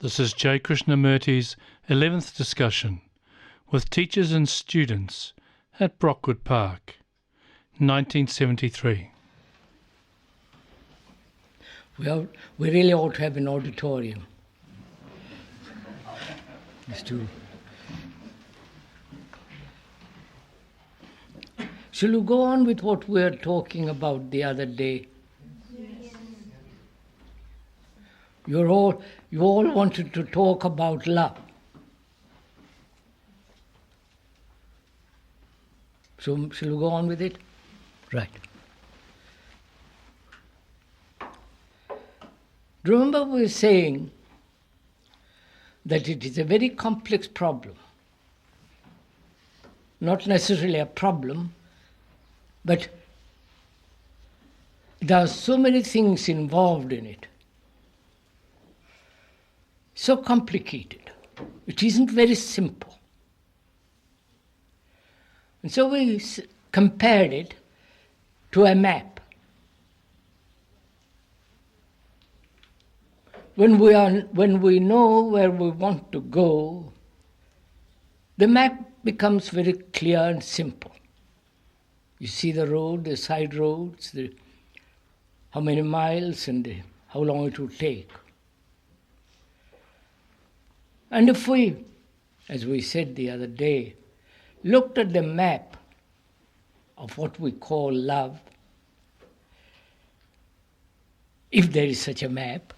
This is J. Krishnamurti's 11th discussion with teachers and students at Brockwood Park, 1973. We really ought to have an auditorium. Shall we go on with what we were talking about the other day? Yes. You all wanted to talk about love. So shall we go on with it? Right. Remember we were saying that it is a very complex problem. Not necessarily a problem, but there are so many things involved in it. So complicated. It isn't very simple. And so we compared it to a map. When we know where we want to go, the map becomes very clear and simple. You see the road, the side roads, how many miles and how long it will take. And if we, as we said the other day, looked at the map of what we call love, if there is such a map,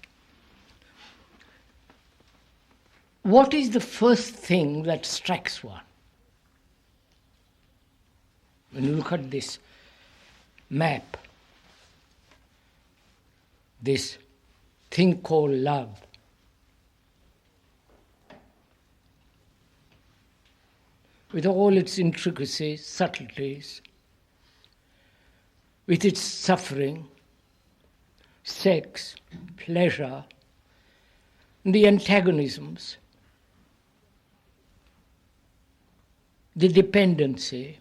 what is the first thing that strikes one? When you look at this map, this thing called love, with all its intricacies, subtleties, with its suffering, sex, pleasure, the antagonisms, the dependency,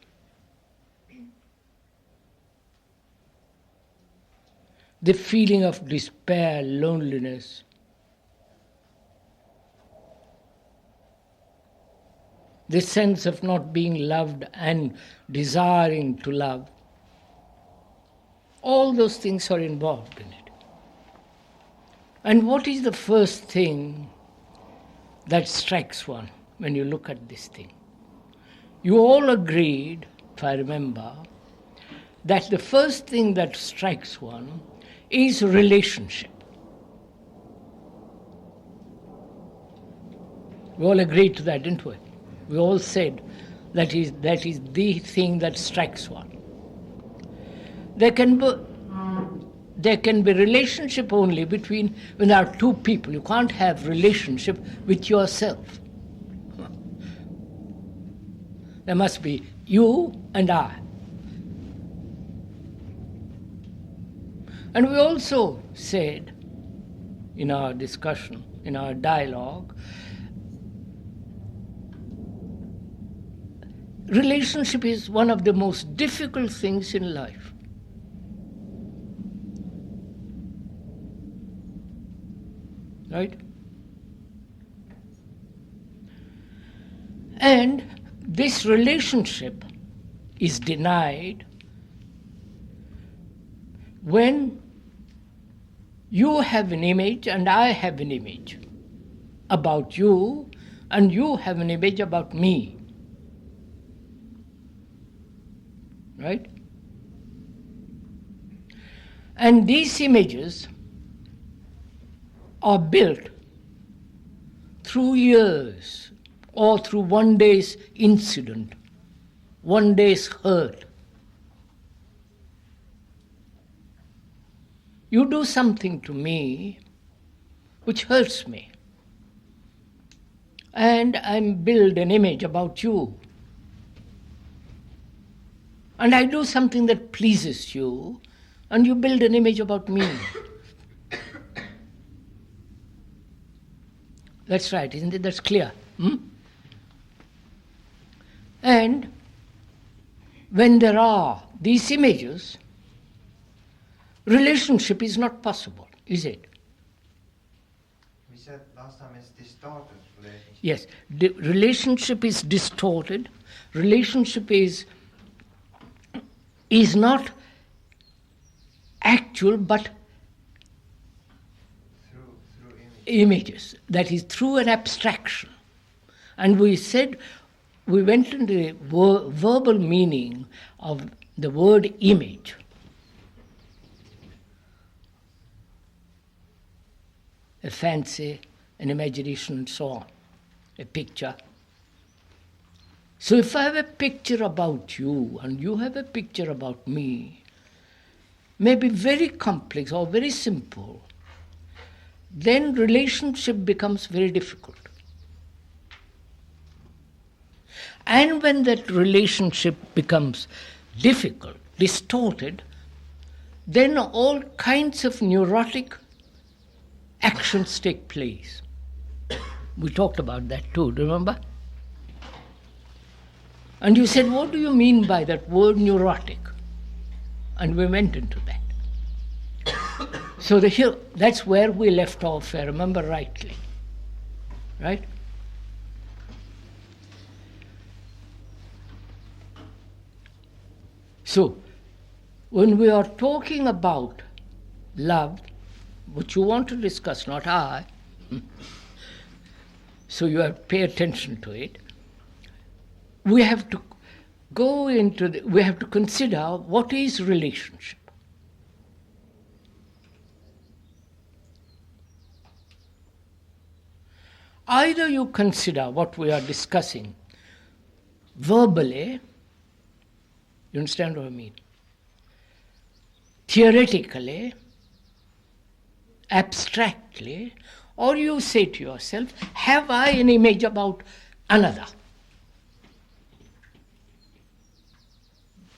the feeling of despair, loneliness, the sense of not being loved and desiring to love. All those things are involved in it. And what is the first thing that strikes one when you look at this thing? You all agreed, if I remember, that the first thing that strikes one is relationship. We all agreed to that, didn't we? We all said that is the thing that strikes one. There can be relationship only between, when there are two people. You can't have relationship with yourself. There must be you and I. And we also said in our discussion, in our dialogue, relationship is one of the most difficult things in life. Right? And this relationship is denied when you have an image and I have an image about you and you have an image about me. Right? And these images are built through years or through one day's incident, one day's hurt. You do something to me which hurts me, and I build an image about you. And I do something that pleases you, and you build an image about me. That's right, isn't it? That's clear. And when there are these images, relationship is not possible, is it? said last time it's distorted relationship. Yes, the relationship is distorted. Relationship is not actual, but Through images. That is through an abstraction. And we said, we went into the verbal meaning of the word image. A fancy, an imagination, and so on. A picture. So if I have a picture about you and you have a picture about me, maybe very complex or very simple, then relationship becomes very difficult. And when that relationship becomes difficult, distorted, then all kinds of neurotic actions take place. We talked about that too, remember? And you said, what do you mean by that word neurotic? And we went into that. So that's where we left off, if I remember rightly. Right? So, when we are talking about love, which you want to discuss, not I, so you have to pay attention to it, we have to we have to consider what is relationship. Either you consider what we are discussing verbally, you understand what I mean? Theoretically, abstractly, or you say to yourself, have I an image about another?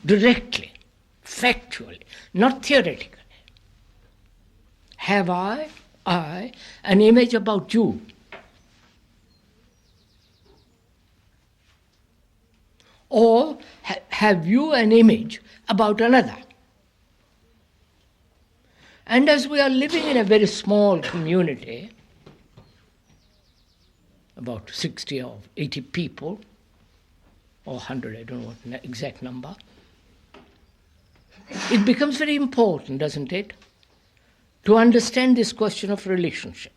Directly, factually, not theoretically. Have I an image about you? Or have you an image about another? And as we are living in a very small community, about 60 or 80 people, or 100, I don't know what the exact number, it becomes very important, doesn't it, to understand this question of relationship.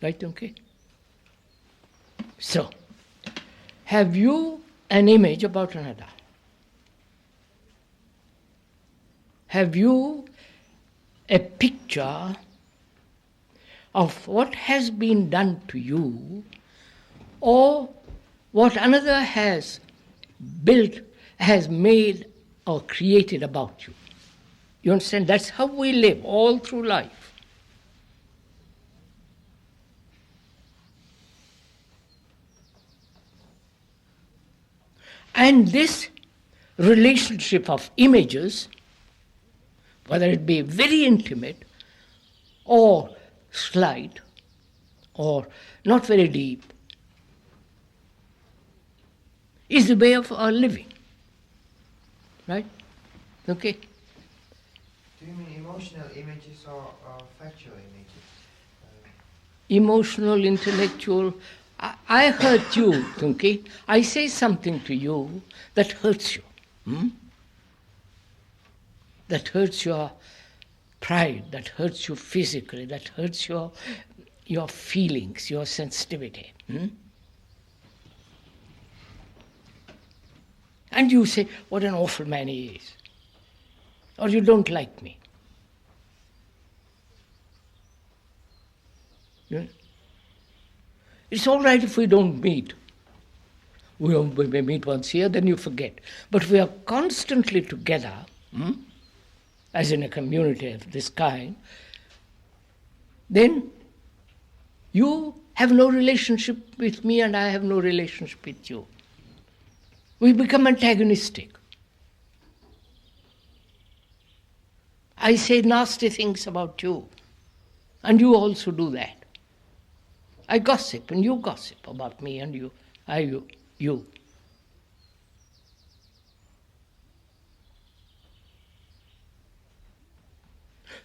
Right, okay? So, have you an image about another? Have you a picture of what has been done to you or what another has built, has made or created about you? You understand? That's how we live all through life. And this relationship of images, whether it be very intimate or slight or not very deep, is the way of our living. Right? Okay? Do you mean emotional images or factual images? Emotional, intellectual. I hurt you, Tunki. I say something to you that hurts you. That hurts your pride, that hurts you physically, that hurts your feelings, your sensitivity. And you say, what an awful man he is. Or you don't like me. It's all right if we don't meet. We may meet once a year, then you forget. But we are constantly together, as in a community of this kind, then you have no relationship with me and I have no relationship with you. We become antagonistic. I say nasty things about you, and you also do that. I gossip and you gossip about me and you. You.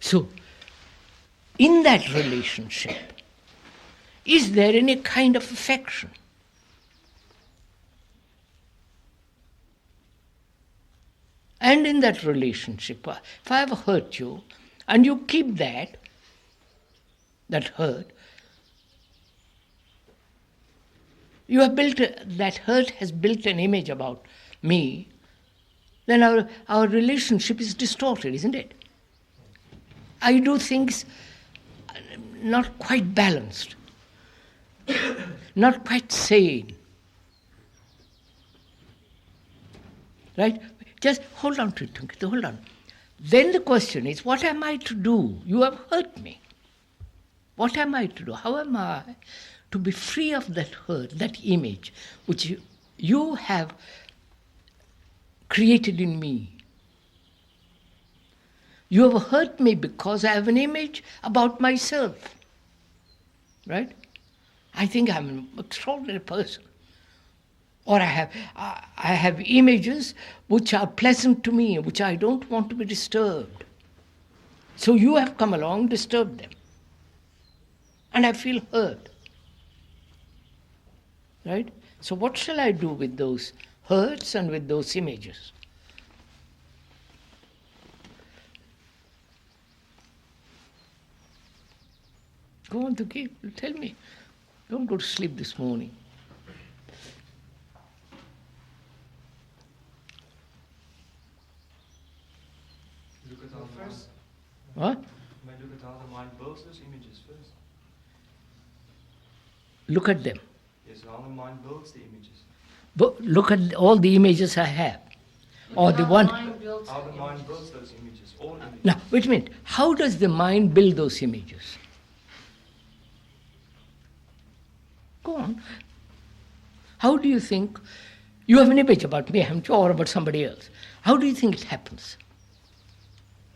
So, in that relationship, is there any kind of affection? And in that relationship, if I have hurt you, and you keep that hurt, you have built, that hurt has built an image about me, then our relationship is distorted, isn't it? I do things not quite balanced, not quite sane. Right? Just hold on to it, Tunkita, hold on. Then the question is, what am I to do? You have hurt me. What am I to do? How am I to be free of that hurt, that image which you have created in me? You have hurt me because I have an image about myself. Right? I think I'm an extraordinary person. Or I have images which are pleasant to me, which I don't want to be disturbed. So you have come along, disturbed them. And I feel hurt. Right? So what shall I do with those hurts and with those images? Go on to keep, tell me. Don't go to sleep this morning. Look at how the first. What? May look at how the mind builds those images first. Look at them. Yes, how the mind builds the images. But look at all the images I have. Or the one. How the mind builds those images, all images. Now, wait a minute. How does the mind build those images? Go on. How do you think? You have an image about me, haven't you, or about somebody else? How do you think it happens?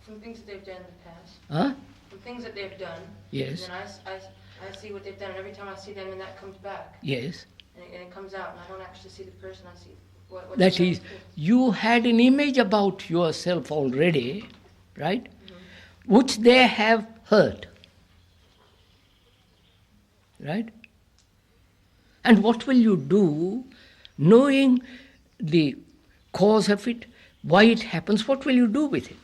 From things that they've done in the past. Huh? From things that they've done. Yes. And then I see what they've done, and every time I see them, and that comes back. Yes. And it comes out, and I don't actually see the person, I see what That they've is, done. you had an image about yourself already, right? Mm-hmm. Which they have hurt. Right? And what will you do, knowing the cause of it, why it happens, what will you do with it?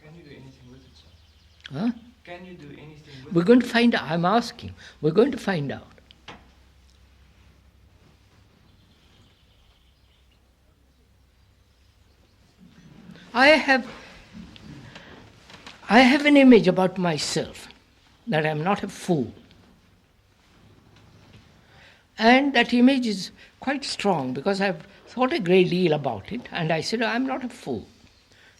Can you do anything with it, sir? Huh? Can you do anything with We're it? going to find out. I'm asking. We're going to find out. I have an image about myself, that I'm not a fool. And that image is quite strong because I've thought a great deal about it, and I said, I'm not a fool.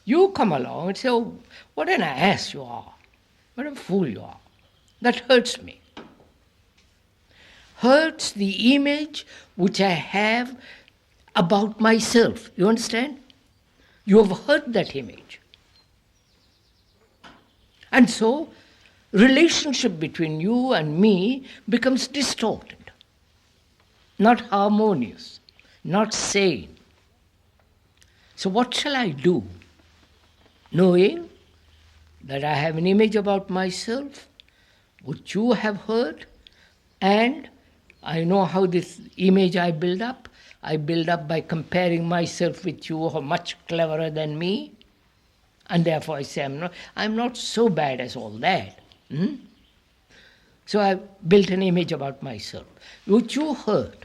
You come along and say, oh, what an ass you are. What a fool you are. That hurts me. Hurts the image which I have about myself. You understand? You have hurt that image. And so, relationship between you and me becomes distorted, not harmonious, not sane. So what shall I do? Knowing that I have an image about myself, which you have heard, and I know how this image I build up. I build up by comparing myself with you who are much cleverer than me, and therefore I say I'm not so bad as all that. So I built an image about myself, which you heard.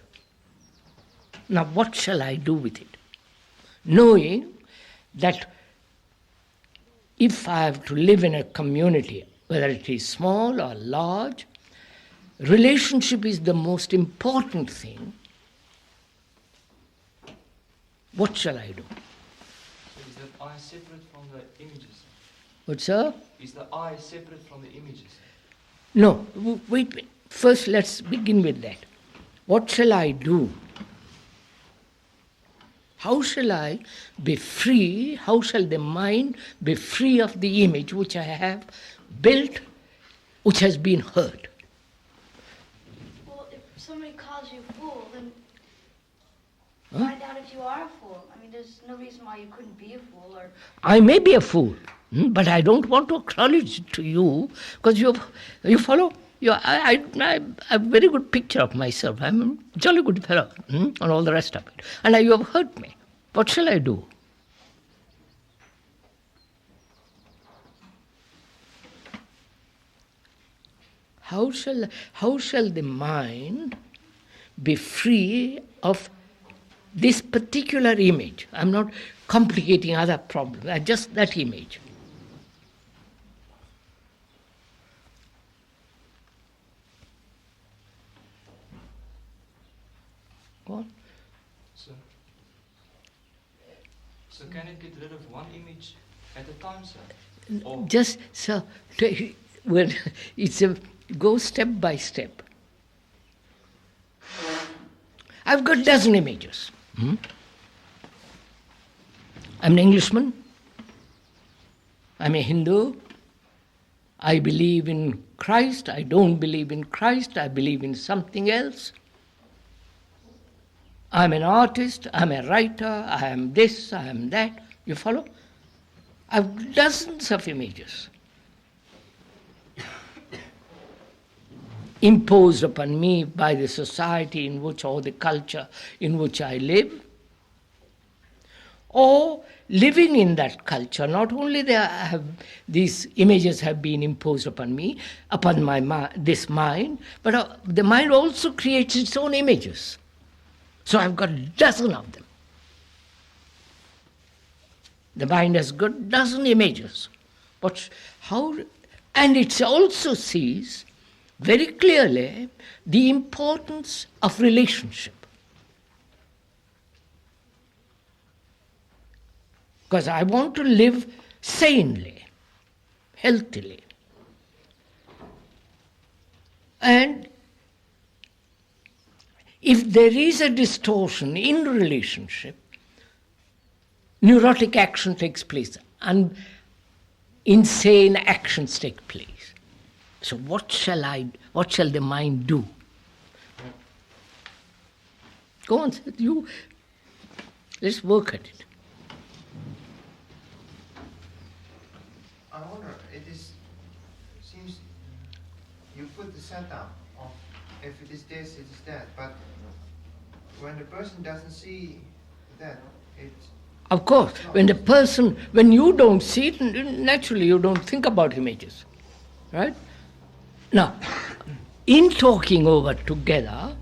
Now what shall I do with it? Knowing that if I have to live in a community, whether it is small or large, relationship is the most important thing. What shall I do? So is that I separate from the images? What, sir? Is the I separate from the images? No, wait. First let's begin with that. What shall I do? How shall I be free? How shall the mind be free of the image which I have built, which has been hurt? Well, if somebody calls you a fool, then Huh? find out if you are a fool. I mean, there's no reason why you couldn't be a fool or... I may be a fool, but I don't want to acknowledge it to you because you follow? I have a very good picture of myself. I'm a jolly good fellow and all the rest of it. And you have hurt me. What shall I do? How shall the mind be free of this particular image? I'm not complicating other problems, just that image. What? So can it get rid of one image at a time, sir? Or Just so when go step by step. I've got dozen images. I'm an Englishman. I'm a Hindu. I believe in Christ. I don't believe in Christ. I believe in something else. I'm an artist. I'm a writer. I am this. I am that. You follow? I've dozens of images imposed upon me by the society in which, or the culture in which I live, or living in that culture. Not only these images have been imposed upon me, upon this mind, but the mind also creates its own images. So I've got a dozen of them. The mind has got a dozen images. And it also sees very clearly the importance of relationship. Because I want to live sanely, healthily. And if there is a distortion in relationship, neurotic action takes place and insane actions take place. So what shall the mind do? Go on, let's work at it. I wonder, seems you put the setup of if it is this, it is that, but when the person doesn't see that, it's... Of course, when you don't see it, naturally you don't think about images, right? Now, in talking over together,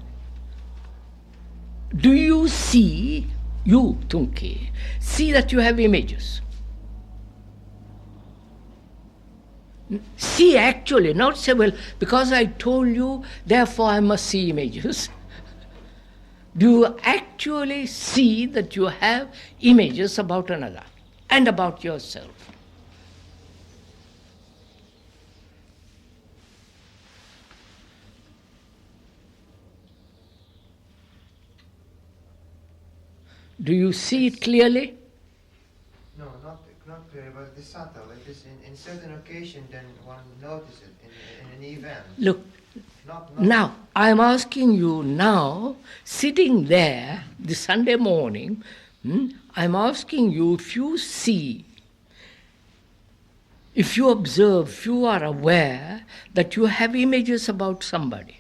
do you see, Tunke, see that you have images? See actually, not say, well, because I told you, therefore I must see images. Do you actually see that you have images about another and about yourself? Do you see it clearly? No, not clearly, but it is subtle. It is in certain occasion, then one notices it in an event. Look, not now, I'm asking you now, sitting there this Sunday morning, I'm asking you if you see, if you observe, if you are aware that you have images about somebody.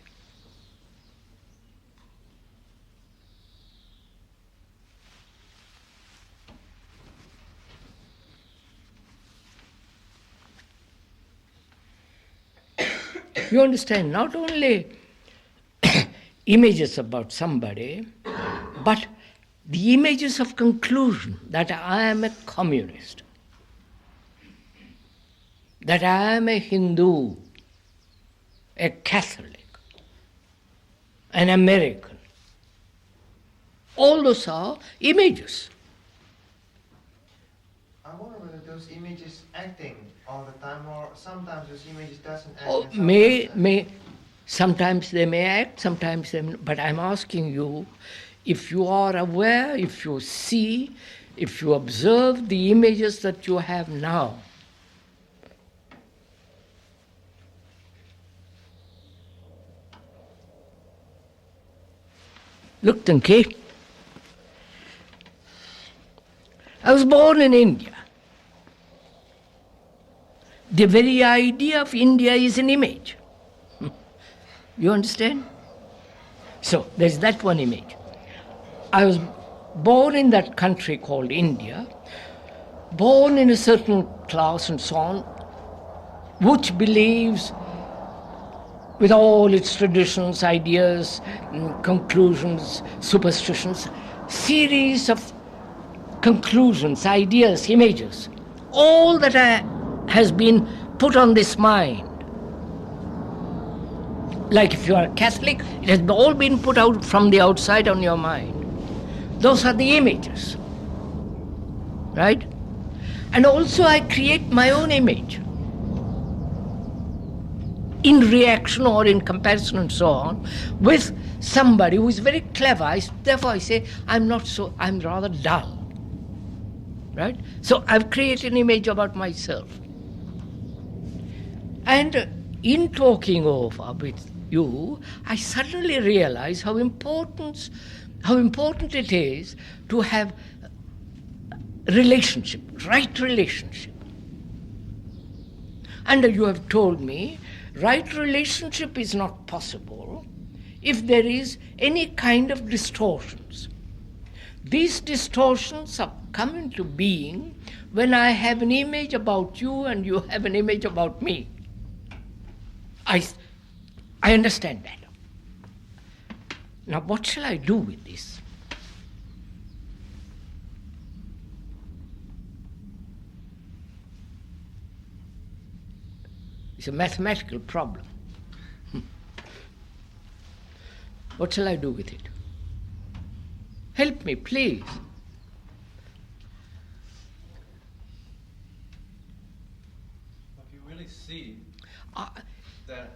You understand, not only images about somebody, but the images of conclusion that I am a communist, that I am a Hindu, a Catholic, an American. All those are images. I wonder whether those images acting all the time, or sometimes those images doesn't act. Oh, sometimes they may act, sometimes they may, but I'm asking you, if you are aware, if you see, if you observe the images that you have now, look, Tanke, I was born in India. The very idea of India is an image. You understand? So, there's that one image. I was born in that country called India, born in a certain class and so on, which believes, with all its traditions, ideas, conclusions, superstitions, series of conclusions, ideas, images, all that has been put on this mind. Like if you are a Catholic, it has all been put out from the outside on your mind. Those are the images, right? And also I create my own image in reaction or in comparison and so on with somebody who is very clever. Therefore I say, I'm rather dull, right? So I've created an image about myself. And in talking over with you, I suddenly realize how important it is to have relationship, right relationship. And you have told me, right relationship is not possible if there is any kind of distortions. These distortions have come into being when I have an image about you and you have an image about me. I understand that. Now what shall I do with this? It's a mathematical problem. What shall I do with it? Help me, please. If you really see that,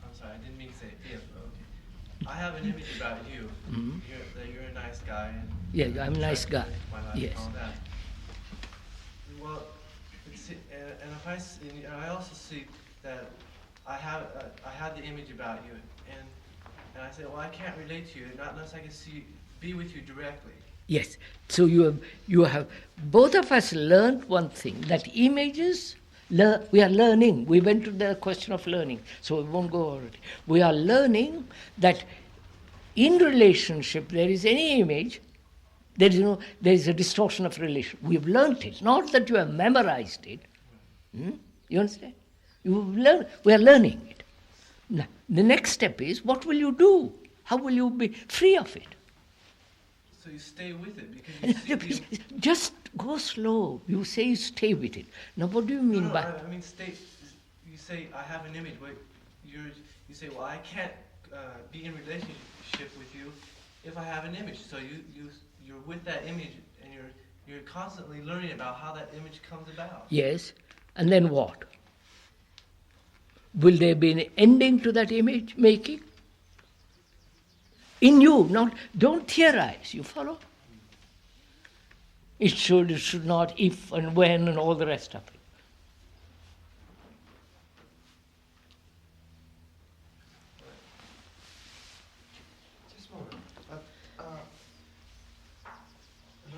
I'm sorry, I didn't mean to say if, okay. I have an image about you, that you're a nice guy. And yeah, I'm a nice guy. Yes. That. Well, and if I see, and I also see that I have the image about you, and I say, well, I can't relate to you, not unless I can be with you directly. Yes. So you have both of us learned one thing, that images. We are learning. We went to the question of learning, so we won't go over it. We are learning that in relationship there is any image, there is a distortion of relation. We have learned it, not that you have memorized it. You understand? We are learning it. Now, the next step is, what will you do? How will you be free of it? So you stay with it because you just go slow. You say you stay with it. Now, what do you mean by? I mean, stay. You say I have an image, but you say, well, I can't be in relationship with you if I have an image. So you're with that image, and you're constantly learning about how that image comes about. Yes, and then what? Will there be an ending to that image making? In you, don't theorize, you follow? It should not, if and when and all the rest of it. Just a moment. But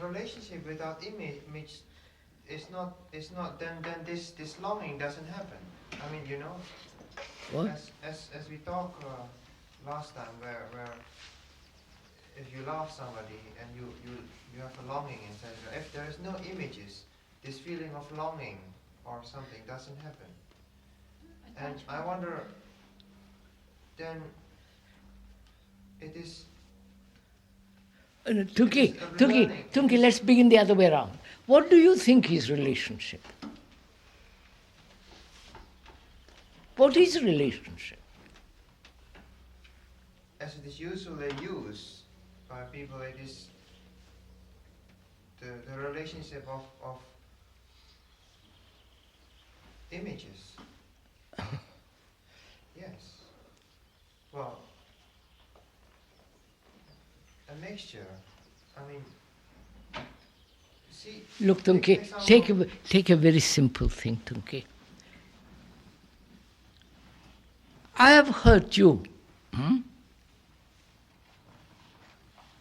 relationship without image is not then this longing doesn't happen. I mean, What? As we talked last time, where if you love somebody and you have a longing inside you, if there is no images, this feeling of longing or something doesn't happen. And I wonder, then it is. Tunki, let's begin the other way around. What do you think is relationship? What is relationship? As it is usually used by people, it is the relationship of images. Yes. Well, a mixture. I mean, see. Look, Tunki, take a very simple thing, Tunki. I have hurt you.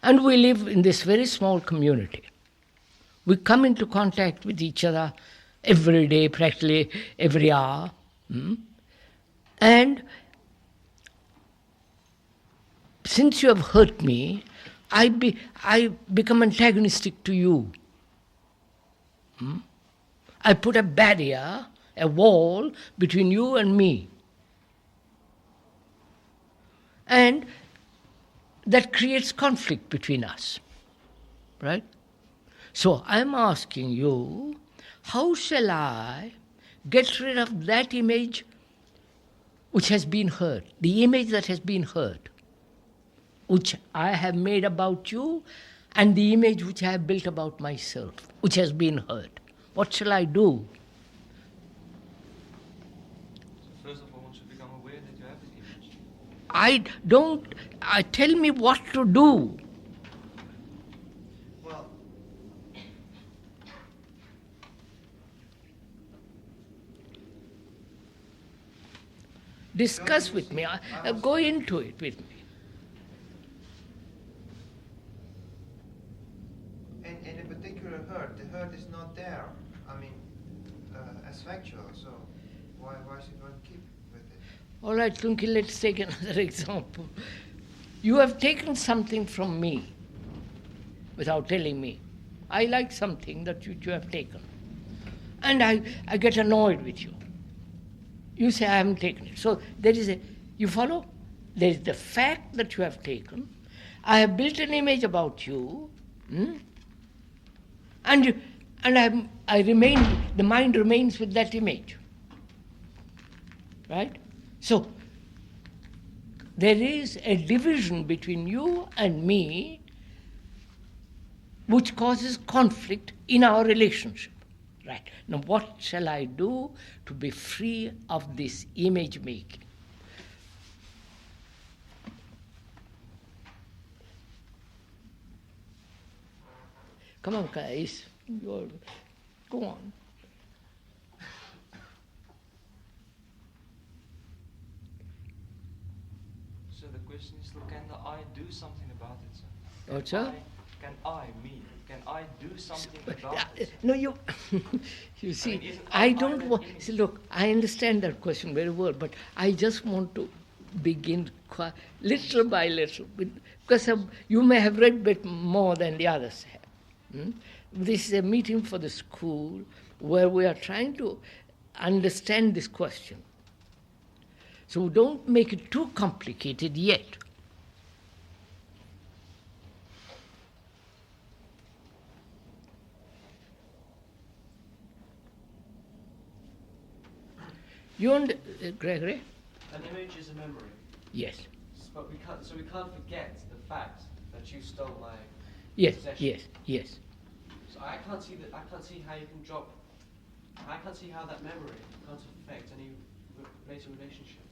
And we live in this very small community. We come into contact with each other every day, practically every hour. And since you have hurt me, I become antagonistic to you. I put a barrier, a wall between you and me. And that creates conflict between us. Right? So I'm asking you, how shall I get rid of that image which has been hurt, the image that has been hurt, which I have made about you, and the image which I have built about myself, which has been hurt? What shall I do? So first of all, one should become aware that you have this image. Tell me what to do. Well, Discuss with me. Go into it with me. in a particular hurt, the hurt is not there. I mean, as factual. So why should one keep with it? All right, Tunki, let's take another example. You have taken something from me without telling me. I like something that you have taken. And I get annoyed with you. You say, I haven't taken it. So there is you follow? There is the fact that you have taken. I have built an image about you. And I remain, the mind remains with that image. Right? So there is a division between you and me which causes conflict in our relationship. Right. Now what shall I do to be free of this image making? Come on, guys. Go on. So the question is, can the I do something about it, sir? What's that? Can I do something about it? No, you see, I don't want... See, look, I understand that question very well, but I just want to begin little by little, because you may have read a bit more than the others have. This is a meeting for the school where we are trying to understand this question. So don't make it too complicated yet. Gregory? An image is a memory. Yes. But we can't forget the fact that you stole my possession. Yes. So I can't see how you can drop. I can't see how that memory can't affect any later relationship.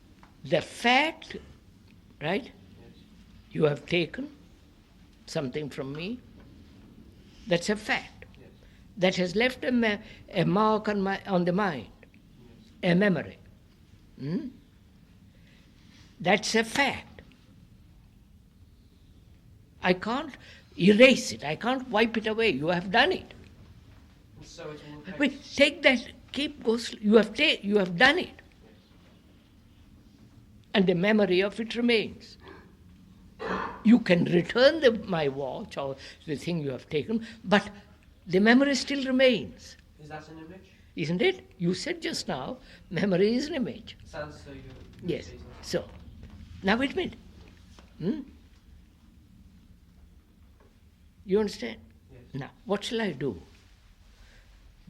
The fact, right? Yes. You have taken something from me. That's a fact. Yes. That has left a mark on the mind, Yes. a memory. That's a fact. I can't erase it. I can't wipe it away. You have done it. And so it will affect. Wait, take that. You have done it. Yes. And the memory of it remains. You can return my watch or the thing you have taken, but the memory still remains. Is that an image? Isn't it? You said just now, memory is an image. It sounds as though you. Yes. say so. So, now wait a minute. You understand? Yes. Now, what shall I do?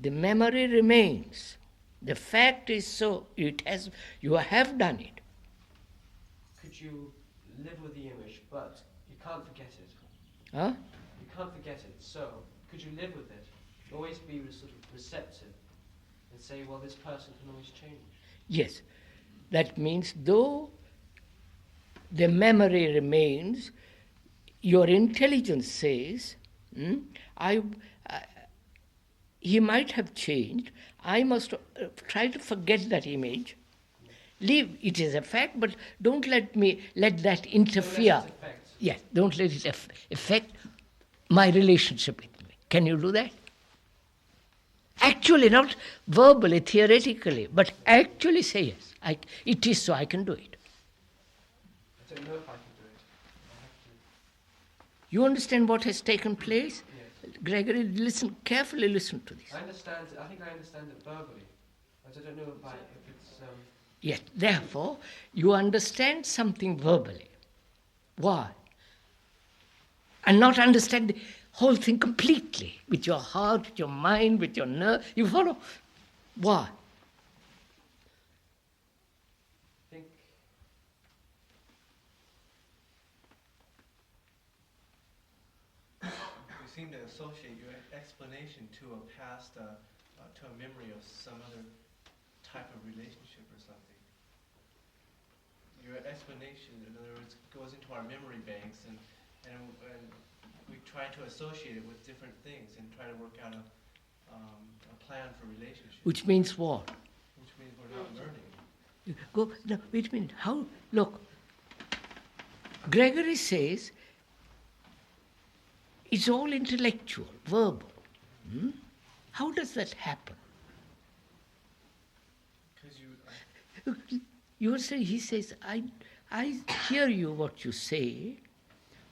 The memory remains. The fact is so, you have done it. Could you live with the image, but you can't forget it? Huh? You can't forget it. So, could you live with it? Always be sort of receptive and say, well, this person can always change. Yes. That means though the memory remains, your intelligence says, he might have changed. I must try to forget that image. Leave it is a fact, but don't let that interfere. Don't let it affect. Yes, don't let it affect my relationship with me. Can you do that? Actually, not verbally, theoretically, but actually say yes. It is so, I can do it. I don't know if I can do it. You understand what has taken place? Yes. Gregory, carefully listen to this. I understand. I think I understand it verbally, but I don't know if it's. Yes, therefore, you understand something verbally. Why? And not understand the whole thing completely, with your heart, with your mind, with your nerve. You follow? Why? I think You seem to associate your explanation to a past, to a memory of some other type of relationship or something. Your explanation, in other words, goes into our memory banks, and we try to associate it with different things and try to work out a plan for relationship. Which means what? Which means we're not learning. No, wait a minute. How? Look, Gregory says it's all intellectual, verbal. How does that happen? Because You say, he says, I hear you what you say,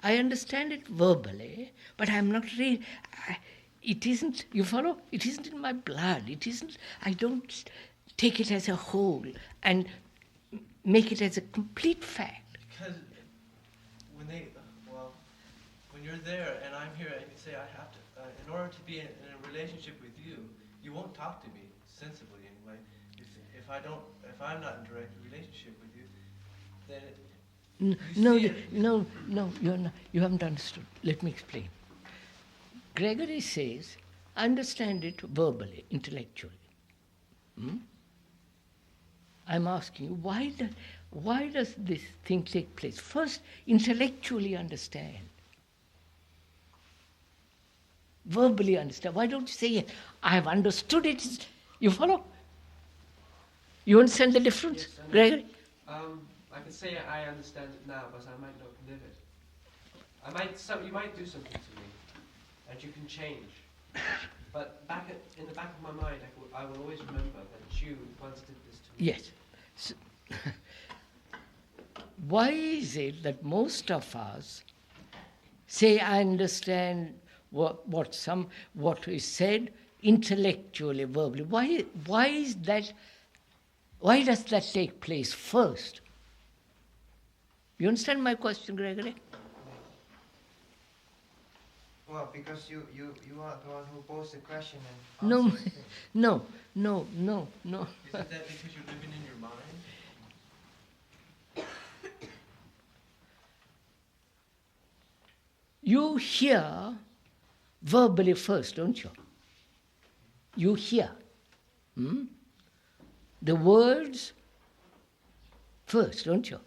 I understand it verbally, but I'm not really, it isn't, you follow? It isn't in my blood, it isn't, I don't take it as a whole and make it as a complete fact. Because when you're there and I'm here and you say I have to, in order to be in a relationship with you, you won't talk to me sensibly anyway. If I'm not in direct relationship with you, then No, you're not, you haven't understood. Let me explain. Gregory says, understand it verbally, intellectually. I'm asking you, why does this thing take place? First, intellectually understand. Verbally understand. Why don't you say, I have understood it? You follow? You understand the difference, Yes, Gregory? I can say I understand it now, but I might not live it. You might do something to me, and you can change. But in the back of my mind, I will always remember that you once did this to me. Yes. So, why is it that most of us say, I understand what is said intellectually, verbally? Why is that? Why does that take place first? You understand my question, Gregory? Well, because you are the one who posed the question and No, answered it. no. isn't that because you're living in your mind? You hear verbally first, don't you? You hear. The words first, don't you?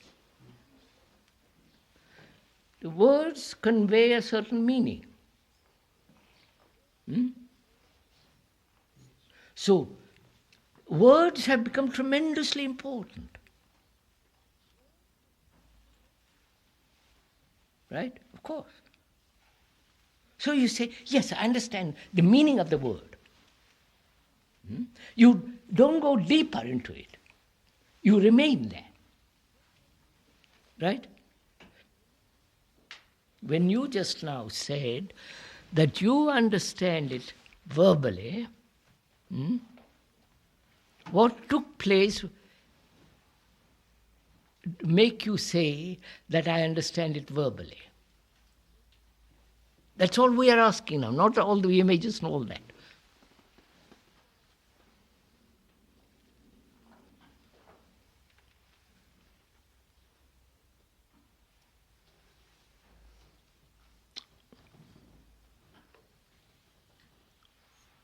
The words convey a certain meaning. So, words have become tremendously important. Right? Of course. So you say, yes, I understand the meaning of the word. You don't go deeper into it. You remain there. Right? When you just now said that you understand it verbally, what took place make you say that I understand it verbally? That's all we are asking now, not all the images and all that.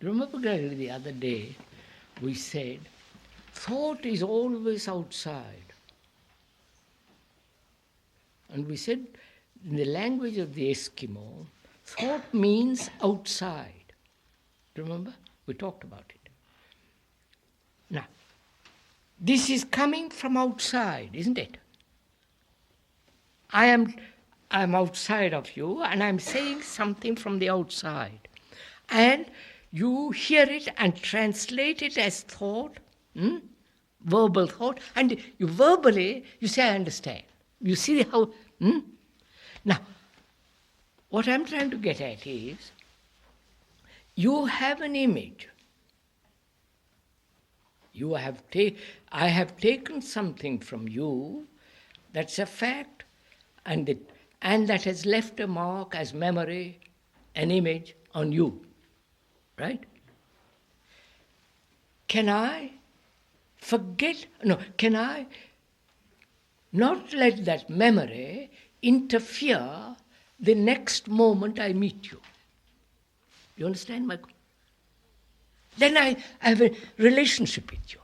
Remember, Gregory, the other day we said, thought is always outside. And we said, in the language of the Eskimo, thought means outside. Remember? We talked about it. Now, this is coming from outside, isn't it? I'm outside of you, and I'm saying something from the outside. And You hear it and translate it as thought, verbal thought, and you verbally, you say, I understand. You see how... Now, what I'm trying to get at is, you have an image. I have taken something from you, that's a fact, and that has left a mark as memory, an image on you. Right? Can I not let that memory interfere the next moment I meet you? You understand my... Then I have a relationship with you.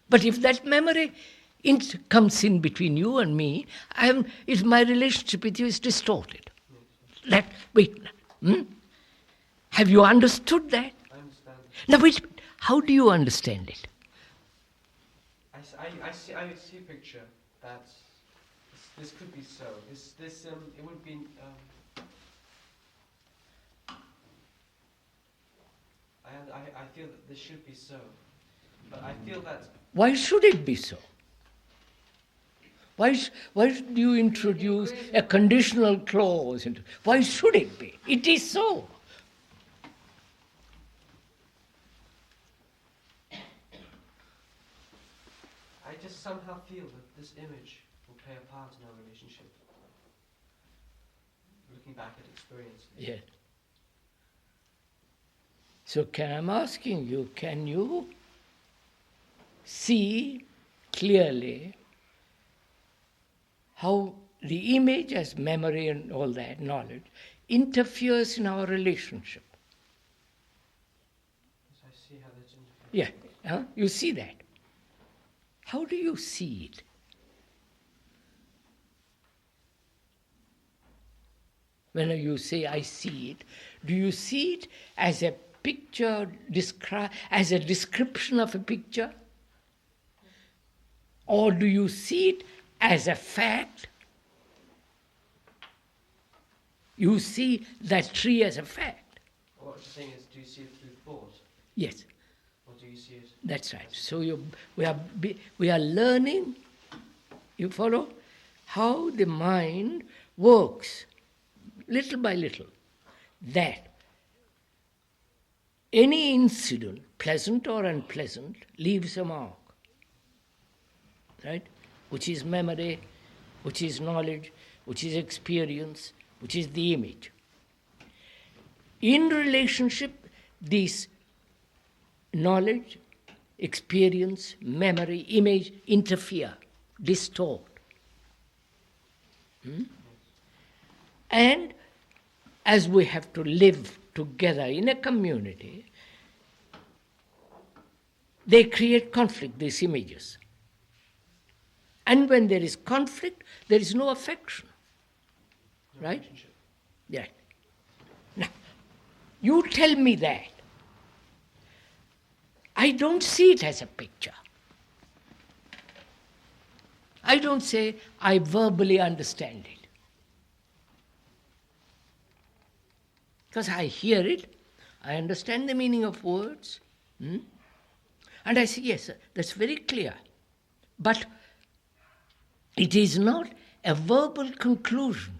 But if that memory comes in between you and me, my relationship with you is distorted. Have you understood that? I understand. Now wait, how do you understand it? I see a picture that this could be so. It would be. I feel that this should be so, but I feel that. Why should it be so? Why should you introduce a conditional clause? Why should it be? It is so. I just somehow feel that this image will play a part in our relationship. Looking back at experience. Yes. So I'm asking you, can you see clearly how the image as memory and all that knowledge interferes in our relationship? Yes, I see how that interferes. Yeah, you see that. How do you see it? When you say, I see it, do you see it as a picture, as a description of a picture? Or do you see it as a fact? You see that tree as a fact. What you're saying is, do you see it through thought? Yes. Or do you see it? That's right. So we are learning, you follow, how the mind works, little by little. That any incident, pleasant or unpleasant, leaves a mark. Right? Which is memory, which is knowledge, which is experience, which is the image. In relationship, these knowledge, experience, memory, image interfere, distort. And as we have to live together in a community, they create conflict, these images. And when there is conflict, there is no affection. Right? Yeah. Now, you tell me that. I don't see it as a picture. I don't say I verbally understand it. Because I hear it, I understand the meaning of words, and I say, yes, that's very clear. But it is not a verbal conclusion.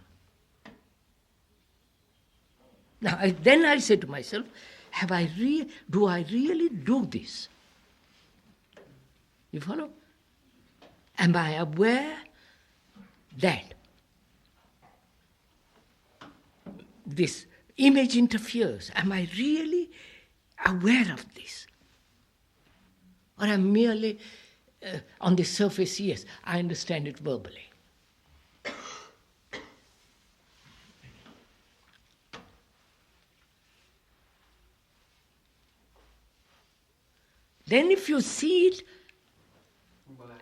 Now, then I say to myself, do I really do this? You follow? Am I aware that this image interferes? Am I really aware of this? Or am merely on the surface, yes, I understand it verbally. Then if you see it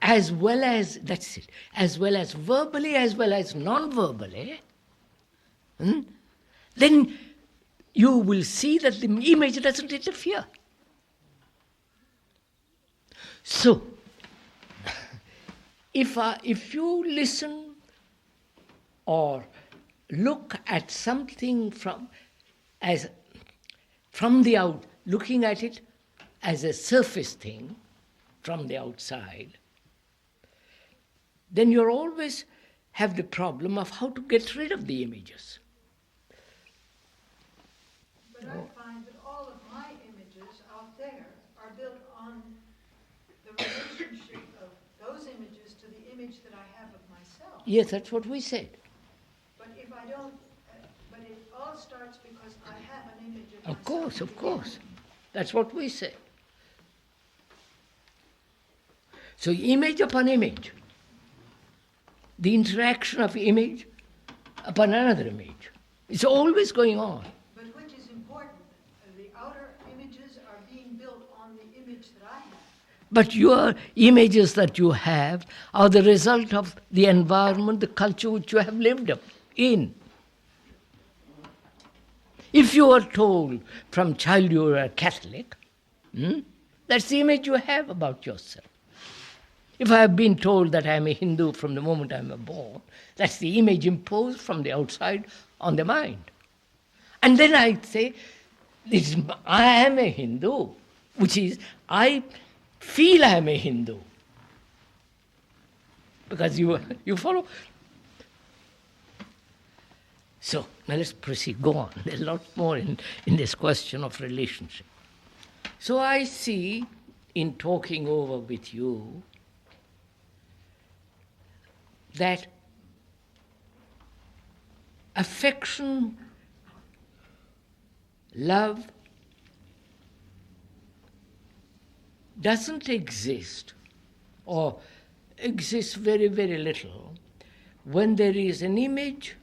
as well as, that's it, as well as verbally, as well as non-verbally, then you will see that the image doesn't interfere. So, if you listen or look at something from as from the out, looking at it as a surface thing from the outside, then you'll always have the problem of how to get rid of the images. But I find that all of my images out there are built on the relationship of those images to the image that I have of myself. Yes, that's what we said. But if I don't, but it all starts because I have an image of Of myself. course, of course. That's what we said. So image upon image. The interaction of image upon another image. It's always going on. But which is important? The outer images are being built on the image that I have. But your images that you have are the result of the environment, the culture which you have lived in. If you are told from child you are a Catholic, that's the image you have about yourself. If I have been told that I am a Hindu from the moment I am born, that's the image imposed from the outside on the mind. And then I say, I am a Hindu, which is, I feel I am a Hindu. Because you follow? So, now let's proceed, go on. There's a lot more in this question of relationship. So I see, in talking over with you, that affection, love, doesn't exist, or exists very, very little, when there is an image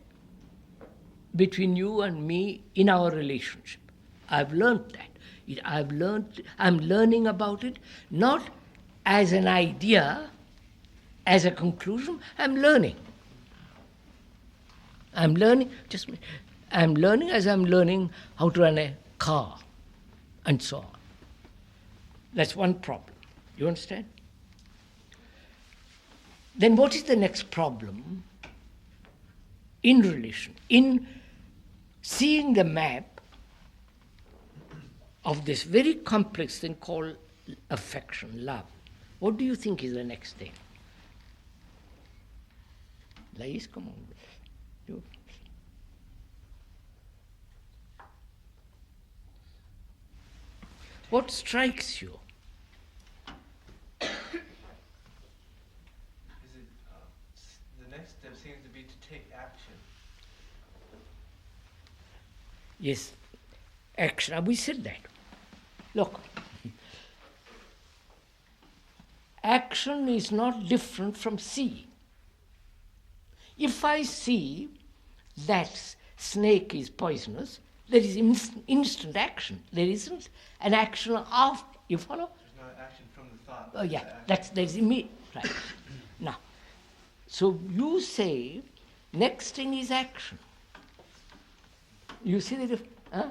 between you and me in our relationship. I've learned that. I'm learning about it, not as an idea, as a conclusion. I'm learning. I'm learning as I'm learning how to run a car, and so on. That's one problem. You understand? Then what is the next problem in relation, in seeing the map of this very complex thing called affection, love? What do you think is the next thing? Lais, come on. You. What strikes you? Is it, the next step seems to be to take action. Yes, action. We said that. Look, action is not different from seeing. If I see that snake is poisonous, there is instant action. There isn't an action after. You follow? There's no action from the thought. Oh yeah, there's immediate. Right. Now, so you say next thing is action. You see the difference? Huh?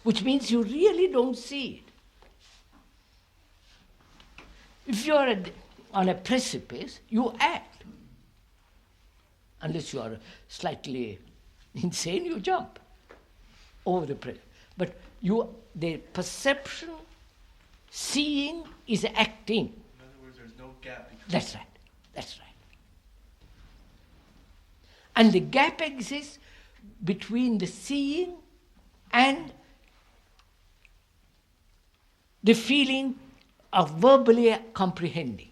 Which means you really don't see it. If you are on a precipice, you act. Unless you are slightly insane, you jump over the precipice. But the perception, seeing is acting. In other words, there's no gap between. That's right. That's right. And the gap exists between the seeing and the feeling of verbally comprehending.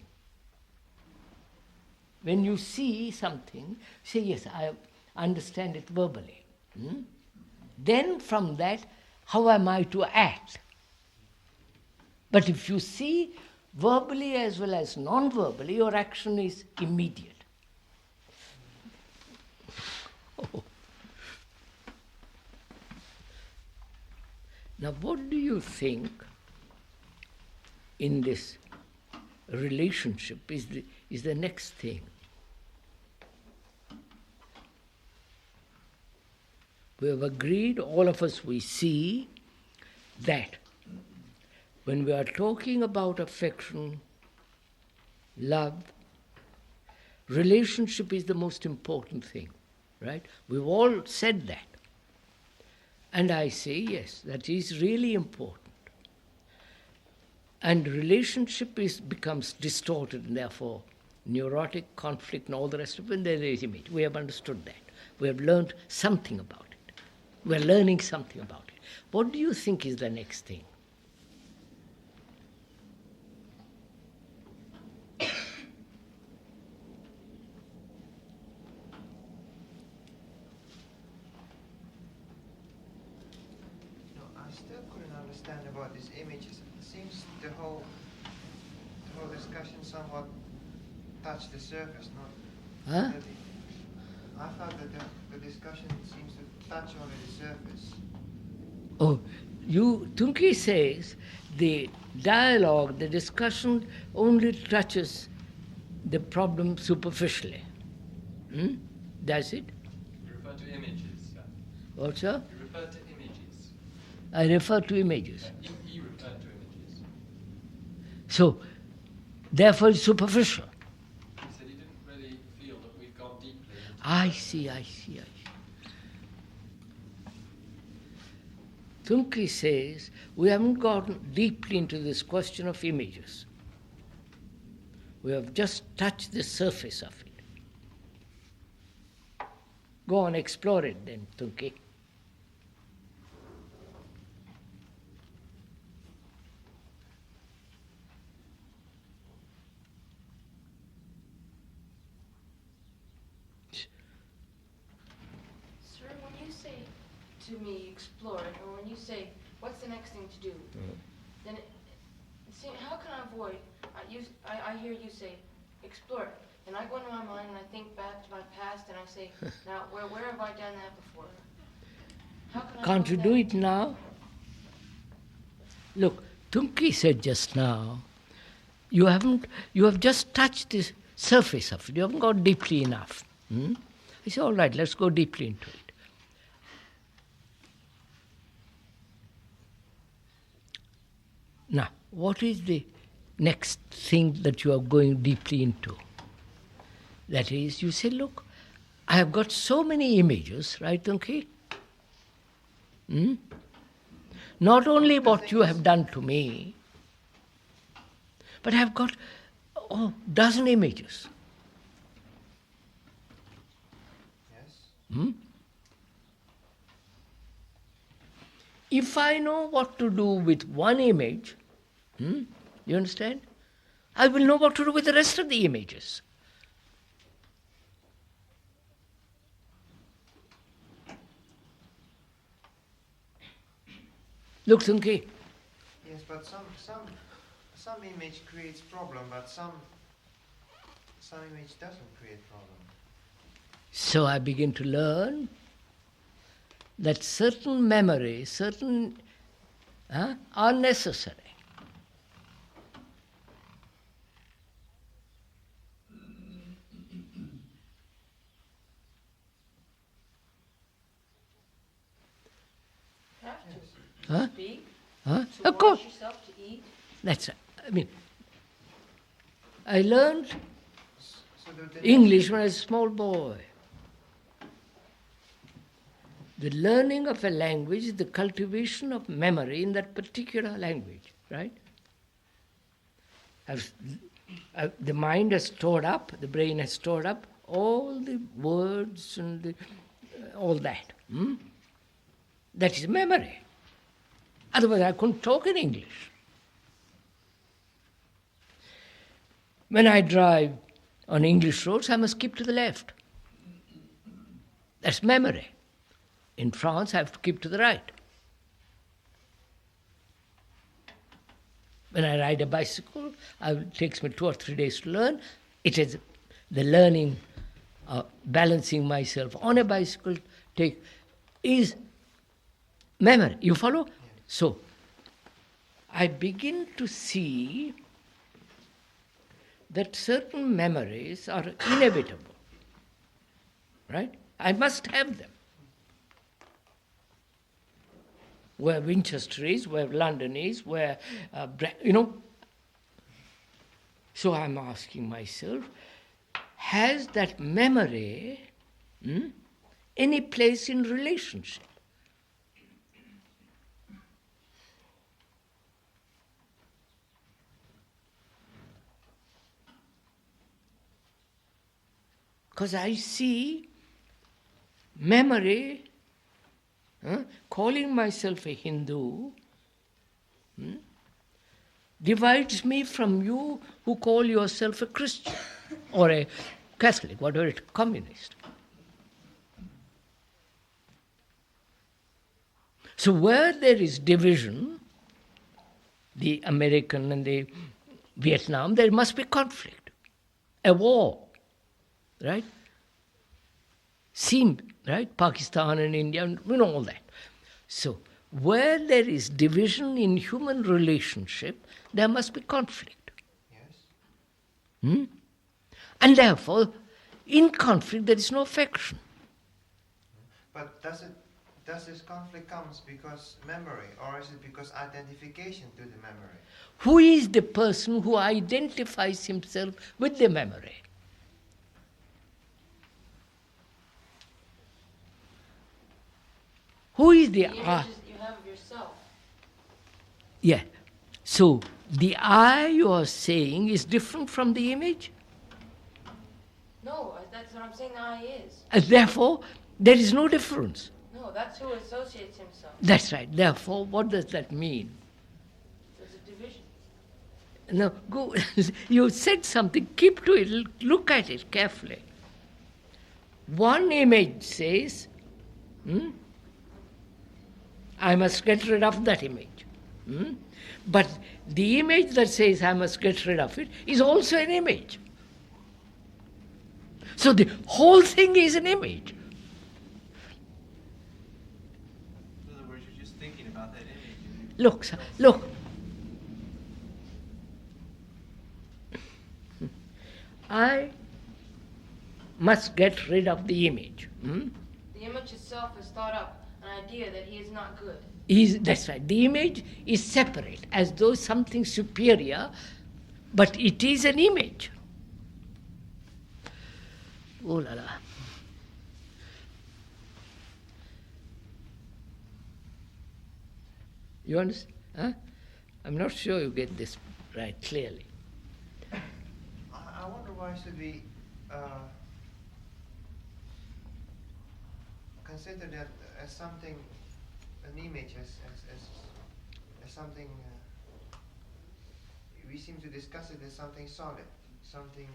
When you see something, say, yes, I understand it verbally. Then from that, how am I to act? But if you see verbally as well as non-verbally, your action is immediate. Oh. Now, what do you think in this relationship is the next thing? We have agreed, all of us, we see that when we are talking about affection, love, relationship is the most important thing, right? We've all said that. And I say, yes, that is really important. And relationship becomes distorted, and therefore neurotic, conflict, and all the rest of it, there is image. We have understood that. We have learned something about it. We are learning something about it. What do you think is the next thing? No, I still couldn't understand about these images. It seems the whole discussion somewhat touched the surface, not Huh? I thought that the discussion seems to touch only the surface. Oh, Tunki says the dialogue, the discussion only touches the problem superficially. Does it? You refer to images, sir. What, sir? You refer to images. I refer to images. He referred to images. So, therefore it's superficial. He said he didn't really feel that we've gone deeply into I see. Tunki says we haven't gone deeply into this question of images. We have just touched the surface of it. Go on, explore it then, Tunki. Sir, when you say to me, explore it, or when you say, what's the next thing to do, then how can I avoid, I hear you say, explore it, and I go into my mind and I think back to my past and I say, now, where have I done that before? How can I Can't you avoid do that? it now? Look, Tunki said just now, you have just touched the surface of it. You haven't gone deeply enough. I say, all right, let's go deeply into it. Now, what is the next thing that you are going deeply into? That is, you say, look, I have got so many images, right, Tunki? Not only what you have done to me, but I have got dozen images. Yes? If I know what to do with one image, you understand? I will know what to do with the rest of the images. Look, Tunki. Yes, but some image creates problem, but some image doesn't create problem. So I begin to learn that certain memories, are necessary. Have to. Huh? Speak, Huh? to Of course. wash yourself, to eat. That's, I learned So the English when I was a small boy. The learning of a language is the cultivation of memory in that particular language, right? The mind has stored up, the brain has stored up all the words and all that. That is memory. Otherwise I couldn't talk in English. When I drive on English roads, I must keep to the left. That's memory. In France, I have to keep to the right. When I ride a bicycle, it takes me 2 or 3 days to learn. It is the learning, balancing myself on a bicycle is memory. You follow? So, I begin to see that certain memories are inevitable. Right? I must have them. Where Winchester is, where London is, where, So I'm asking myself, has that memory any place in relationship? Because I see memory, calling myself a Hindu, divides me from you who call yourself a Christian or a Catholic, whatever it is, communist. So where there is division, the American and the Vietnam, there must be conflict, a war, right? Right? Pakistan and India, we know all that. So where there is division in human relationship, there must be conflict. Yes. And therefore, in conflict there is no affection. But does this conflict comes because memory, or is it because identification to the memory? Who is the person who identifies himself with the memory? Who is the images you have of yourself. Yeah. So the I you are saying is different from the image? No, that's what I'm saying the I is. And therefore, there is no difference. No, that's who associates himself. That's right. Therefore, what does that mean? There's a division. Now, go. You said something. Keep to it. Look at it carefully. One image says, I must get rid of that image. But the image that says I must get rid of it is also an image. So the whole thing is an image. In other words, you're just thinking about that image. Look. I must get rid of the image. The image itself is thought up, an idea that he is not good. That's right. The image is separate, as though something superior, but it is an image. Oh la la. You understand? Huh? I'm not sure you get this right clearly. I wonder why should we consider that as something, an image, as something, we seem to discuss it as something solid, something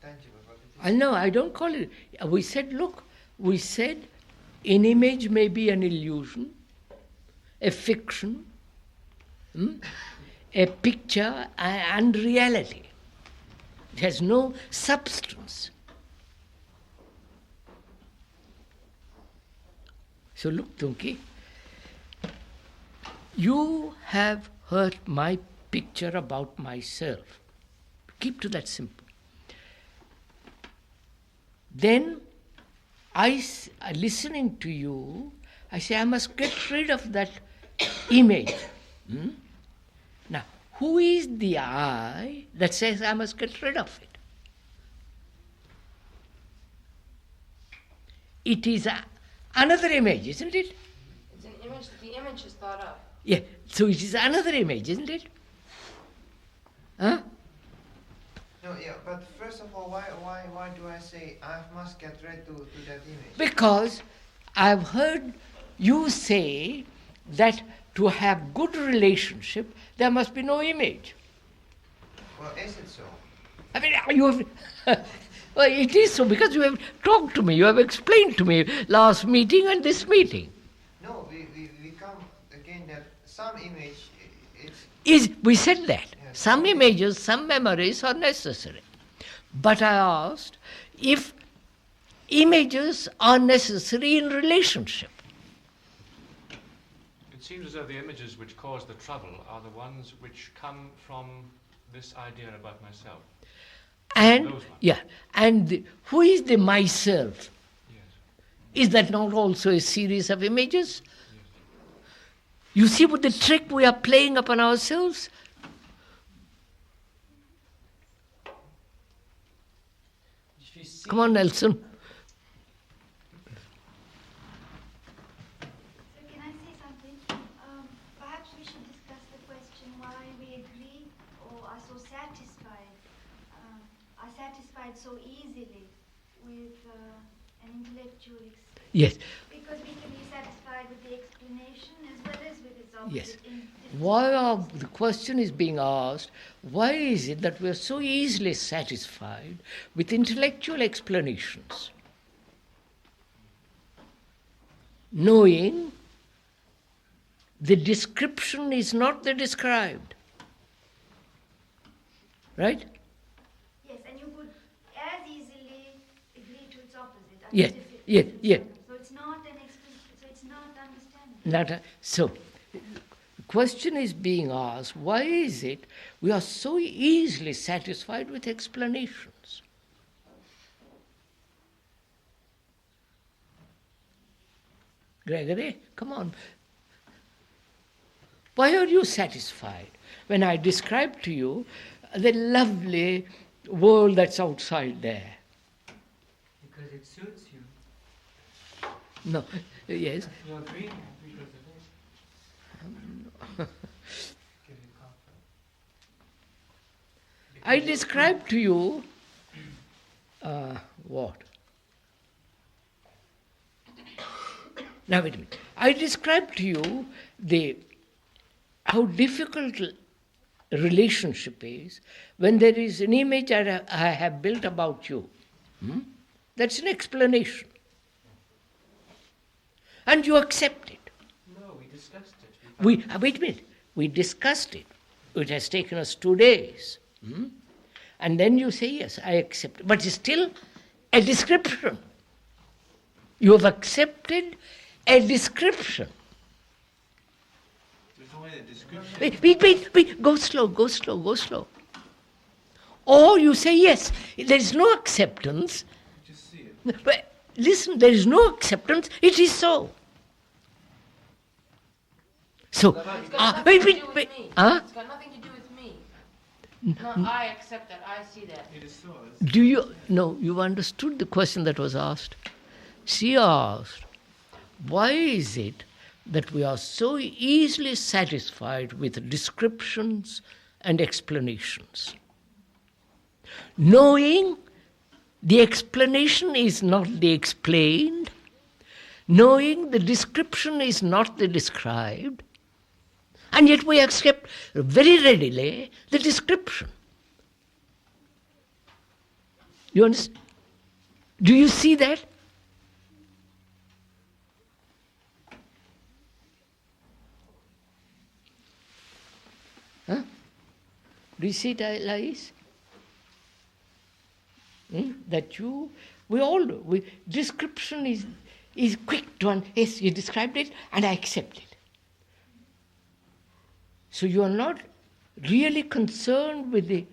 tangible. But it is. No, I don't call it. We said an image may be an illusion, a fiction, a picture and reality. It has no substance. So look, Tunki, you have heard my picture about myself. Keep to that simple. Then, listening to you, I say I must get rid of that image. Now, who is the I that says I must get rid of it? It is another image, isn't it? It's an image that the image is thought up. Yeah, so it is another image, isn't it? Huh? No, yeah, but first of all, why do I say I must get rid to that image? Because I've heard you say that to have good relationship, there must be no image. Well, is it so? I mean, you have... Well, it is so because you have talked to me, you have explained to me last meeting and this meeting. No, we come again that some image, We said that. Yes. Some images, some memories are necessary. But I asked if images are necessary in relationship. It seems as though the images which cause the trouble are the ones which come from this idea about myself. And who is the myself? Yes. Is that not also a series of images? Yes. You see what the trick we are playing upon ourselves? Come on, Nelson. So can I say something? Perhaps we should discuss the question why we agree or are so satisfied so easily with an intellectual Yes. because we can be satisfied with the explanation as well as with its opposite. Yes. The question is being asked, why is it that we are so easily satisfied with intellectual explanations, knowing the description is not the described? Right? Yes, and you could as easily agree to its opposite. Yes, yes, yes. So it's not so it's not understanding. So, the question is being asked, why is it we are so easily satisfied with explanations? Gregory, come on. Why are you satisfied when I describe to you the lovely world that's outside there? Because it suits you. No, yes. You agree? Because it is. Give you comfort. I describe to you what? Now wait a minute. I describe to you how difficult a relationship is when there is an image that I have built about you. That's an explanation. And you accept it. No, we discussed it. Wait a minute. We discussed it. It has taken us 2 days. And then you say, yes, I accept it. But it's still a description. You have accepted a description. There's only a description. Wait, go slow. Or you say, yes, there is no acceptance. Just see it. But listen, there is no acceptance, it is so. So, It's got nothing to do with me. It's got nothing to do with me. No, I accept that. I see that. It is so. do you, no, you understood the question that was asked. She asked, why is it that we are so easily satisfied with descriptions and explanations? Knowing the explanation is not the explained, knowing the description is not the described, and yet we accept very readily the description. You understand? Do you see that? Huh? Do you see it, Lais? That description is quick to, yes, you described it and I accept it. So you are not really concerned with the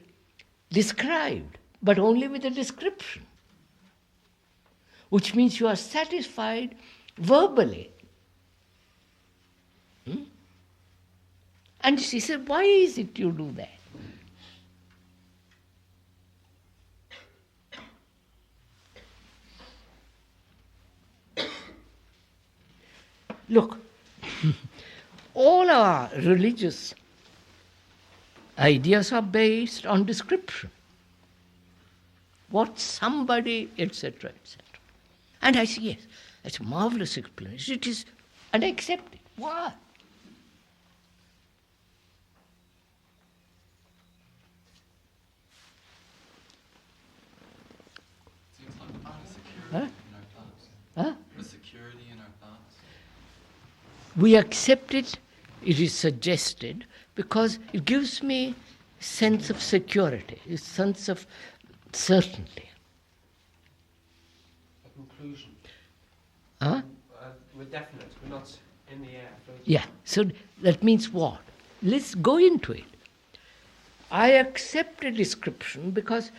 described, but only with the description, which means you are satisfied verbally. And she said, why is it you do that? Look, all our religious ideas are based on description. What somebody, etc., etc. And I say, yes, that's a marvelous explanation. It is, and I accept it. Why? Seems like a security Huh? in our thoughts. Huh? A security in our thoughts. We accept it, it is suggested, because it gives me a sense of security, a sense of certainty. A conclusion. Huh? We're definite. We're not in the air. Floating. Yeah, so that means what? Let's go into it. I accept a description because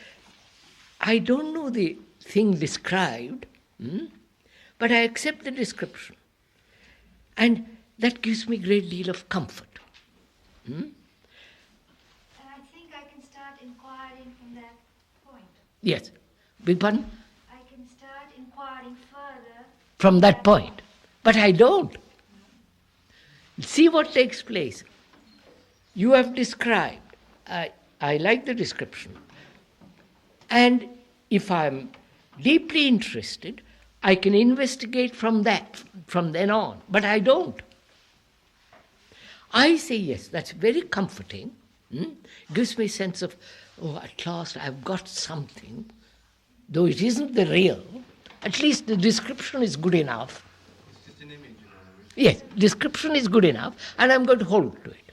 I don't know the thing described, but I accept the description. And that gives me a great deal of comfort. And I think I can start inquiring from that point. Yes. Big pardon? I can start inquiring further. From that point. But I don't. See what takes place. You have described. I like the description. And if I'm deeply interested, I can investigate from then on. But I don't. I say, yes, that's very comforting. Gives me a sense of, oh, at last I've got something. Though it isn't the real, at least the description is good enough. It's just an image, in other words. Yes, description is good enough, and I'm going to hold to it.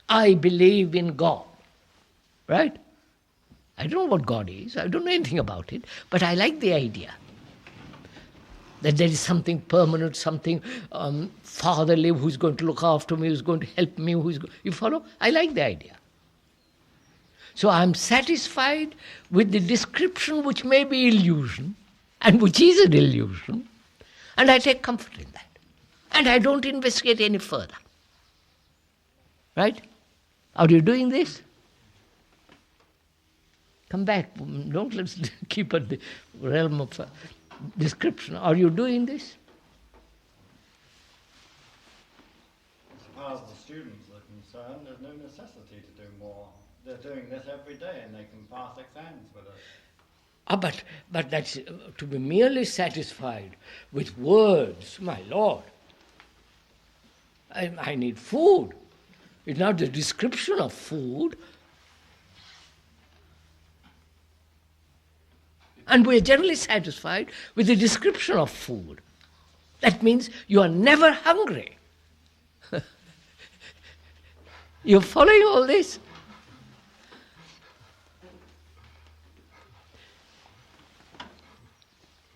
I believe in God, right? I don't know what God is, I don't know anything about it, but I like the idea that there is something permanent, something fatherly who's going to look after me, who's going to help me, you follow? I like the idea. So I'm satisfied with the description which may be illusion, and which is an illusion, and I take comfort in that. And I don't investigate any further. Right? Are you doing this? Come back. Don't let's keep at the realm of description. Are you doing this? As far as the students are concerned, there's no necessity to do more. They're doing this every day and they can pass exams with it. But that's to be merely satisfied with words, my Lord. I need food. It's not the description of food. And we're generally satisfied with the description of food. That means you are never hungry. You're following all this?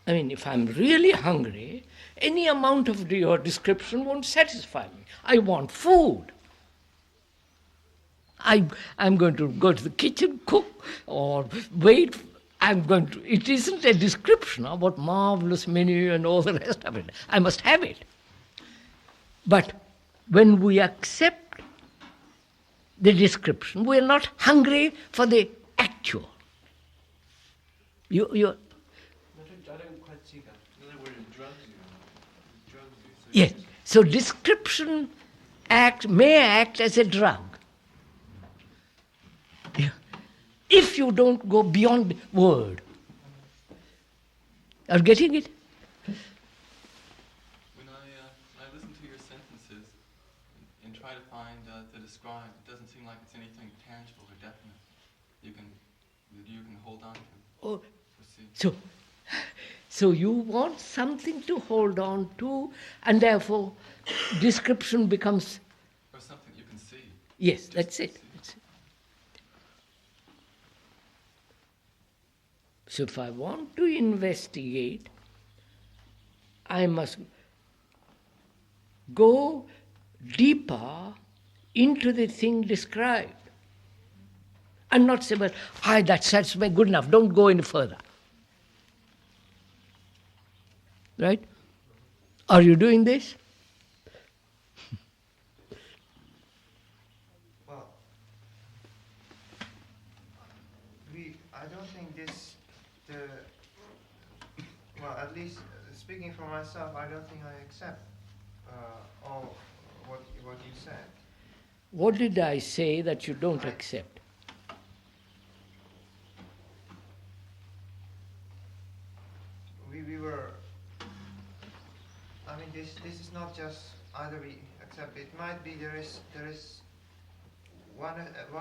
I mean, if I'm really hungry, any amount of your description won't satisfy me. I want food. I'm going to go to the kitchen, cook, or wait. It isn't a description of what marvelous menu and all the rest of it. I must have it. But when we accept the description, we are not hungry for the actual. I don't quite see that. In other words, drugs you. Yes. So description may act as a drug. If you don't go beyond word. Are you getting it? When I listen to your sentences and try to find to describe, it doesn't seem like it's anything tangible or definite. You can hold on to. Oh, so you want something to hold on to, and therefore description becomes. Or something you can see. Yes, that's it. So if I want to investigate, I must go deeper into the thing described. And not say, well, that's good enough, don't go any further. Right? Are you doing this? Well, I don't think at least speaking for myself, I don't think I accept all what you said. What did I say that you don't accept? We were. I mean, this is not just either we accept. It might be there is one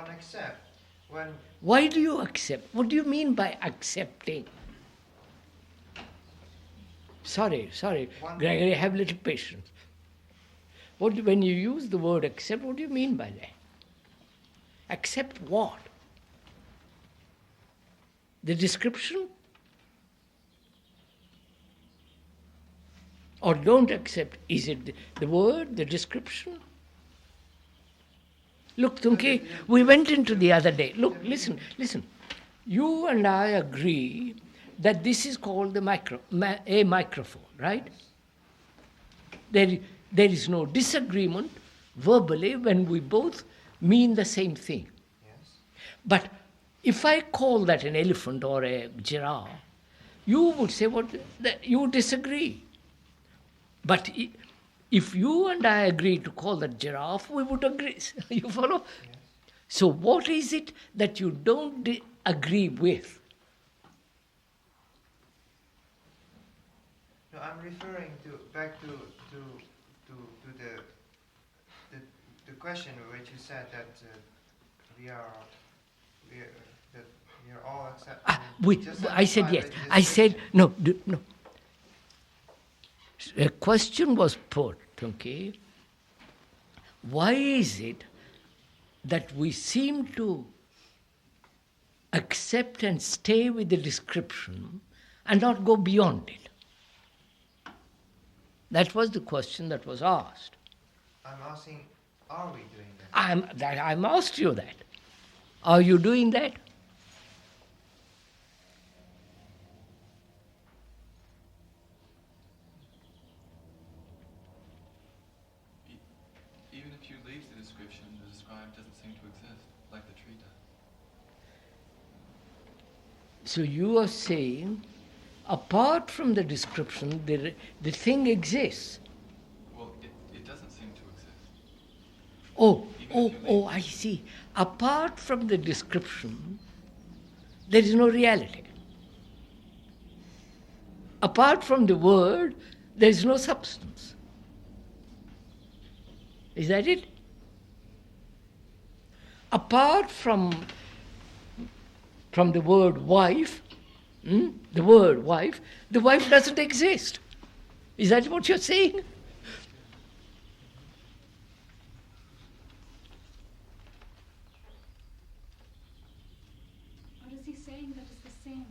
accept when. Why do you accept? What do you mean by accepting? Sorry, Gregory, have a little patience. When you use the word accept, what do you mean by that? Accept what? The description? Or don't accept? Is it the word, the description? Look, Tunke, we went into the other day. Look, listen. You and I agree that this is called a microphone, right? There is no disagreement verbally when we both mean the same thing. Yes. But if I call that an elephant or a giraffe, you would say you disagree. But if you and I agree to call that giraffe, we would agree. You follow? Yes. So what is it that you don't agree with? No, I'm referring back to the question which you said that we are all accepting. I said yes. I said no. No. A question was put. Okay. Why is it that we seem to accept and stay with the description and not go beyond it? That was the question that was asked. I'm asking, are we doing that? I'm asked you that. Are you doing that? Even if you leave the description, the described doesn't seem to exist, like the tree does. So you are saying, apart from the description, the thing exists. Well, it doesn't seem to exist. Oh, I see. Apart from the description, there is no reality. Apart from the word, there is no substance. Is that it? Apart from the word wife, the wife doesn't exist. Is that what you're saying? What is he saying that is the same?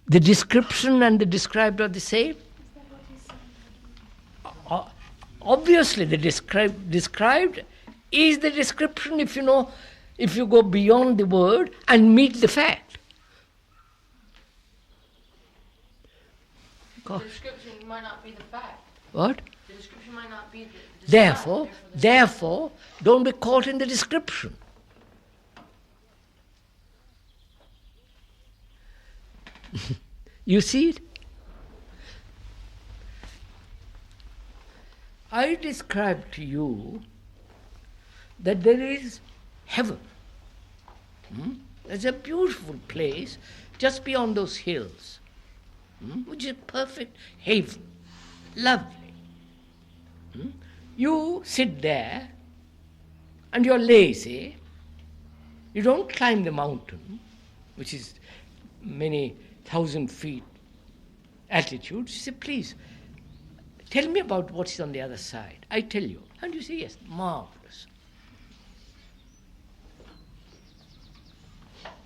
The description and the described are the same? Is that what he's saying? Obviously, the described is the description if you go beyond the word and meet the fact. The description might not be the fact. What? The description might not be the Therefore, don't be caught in the description. You see it? I described to you that there is heaven. There's a beautiful place just beyond those hills, which is a perfect haven, lovely. You sit there and you're lazy. You don't climb the mountain, which is many thousand feet altitude. You say, please, tell me about what's on the other side. I tell you. And you say, yes, marvelous.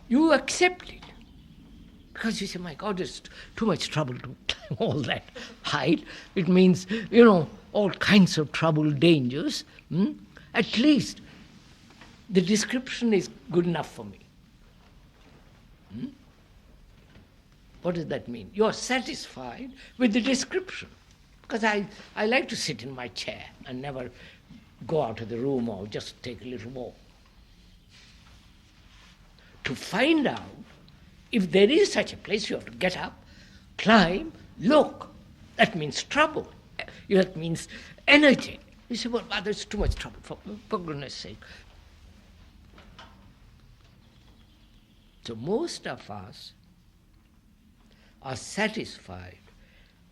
You accept it. Because you say, my God, it's too much trouble to climb all that height. It means, all kinds of trouble, dangers. At least the description is good enough for me. What does that mean? You are satisfied with the description. Because I like to sit in my chair and never go out of the room or just take a little walk. To find out if there is such a place, you have to get up, climb, look. That means trouble. That means energy. You say, well, there's too much trouble, for goodness sake. So most of us are satisfied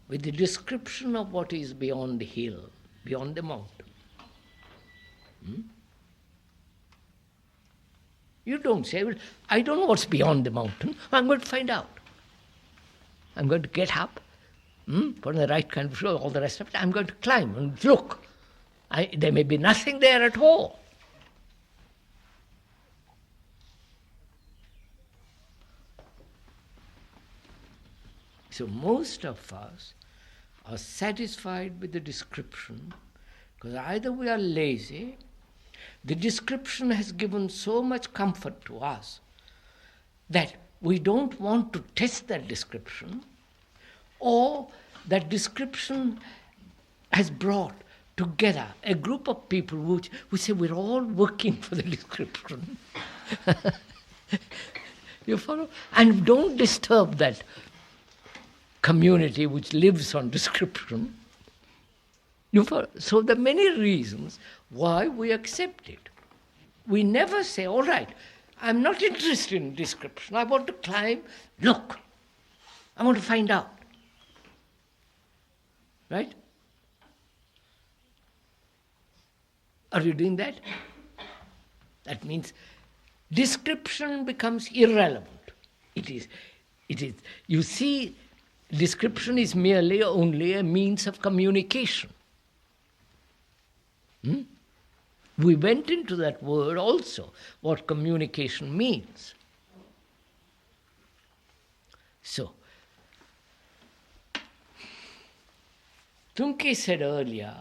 with the description of what is beyond the hill, beyond the mountain. You don't say, well, I don't know what's beyond the mountain. I'm going to find out. I'm going to get up, put on the right kind of shoe, all the rest of it. I'm going to climb and look. There may be nothing there at all. So most of us are satisfied with the description because either we are lazy, the description has given so much comfort to us that we don't want to test that description, or that description has brought together a group of people who say we're all working for the description. You follow? And don't disturb that community which lives on description. So there are many reasons why we accept it. We never say, all right, I'm not interested in description. I want to climb, look. I want to find out. Right? Are you doing that? That means description becomes irrelevant. It is. You see, description is merely only a means of communication. We went into that word also, what communication means. So, Tunke said earlier,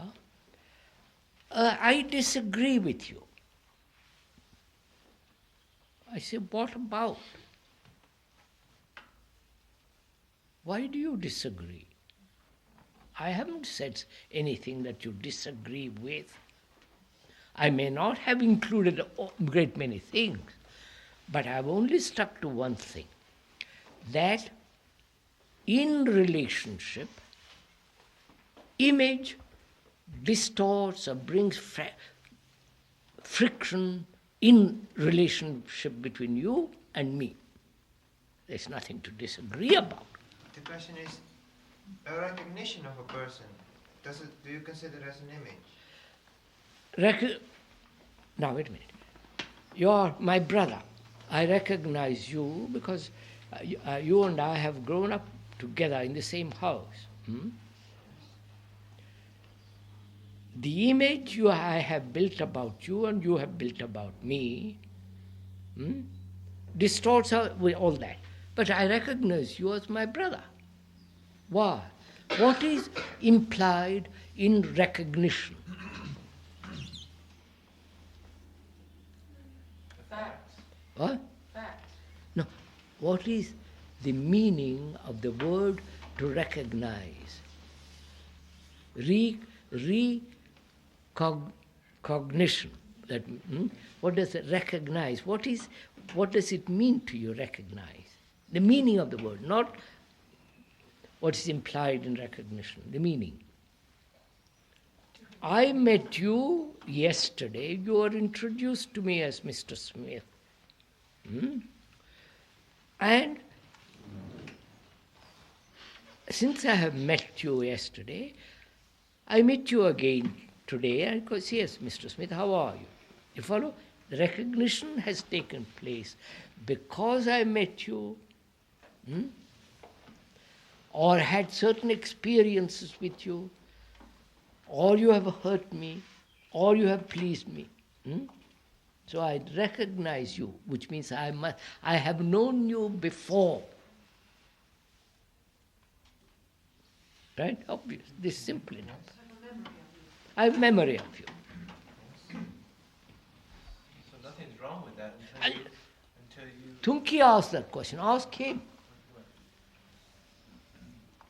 I disagree with you. I said, what about? Why do you disagree? I haven't said anything that you disagree with. I may not have included a great many things, but I've only stuck to one thing, that in relationship, image distorts or brings friction in relationship between you and me. There's nothing to disagree about. The question is, a recognition of a person, do you consider it as an image? Now wait a minute. You're my brother. I recognize you because you and I have grown up together in the same house. The image I have built about you and you have built about me distorts all that. But I recognize you as my brother. Why? What is implied in recognition? Facts. What? Facts. No. What is the meaning of the word to recognize? Recognition. What does it recognize? What does it mean to you, recognize? The meaning of the word, not what is implied in recognition, the meaning. I met you yesterday, you were introduced to me as Mr. Smith. And since I have met you yesterday, I meet you again today and go, yes, Mr. Smith, how are you? You follow? The recognition has taken place because I met you, or had certain experiences with you, or you have hurt me, or you have pleased me. So I recognize you, which means I have known you before. Right? Obvious. This is simple enough. I have memory of you. So nothing's wrong with that until you... Tunki asked that question. Ask him.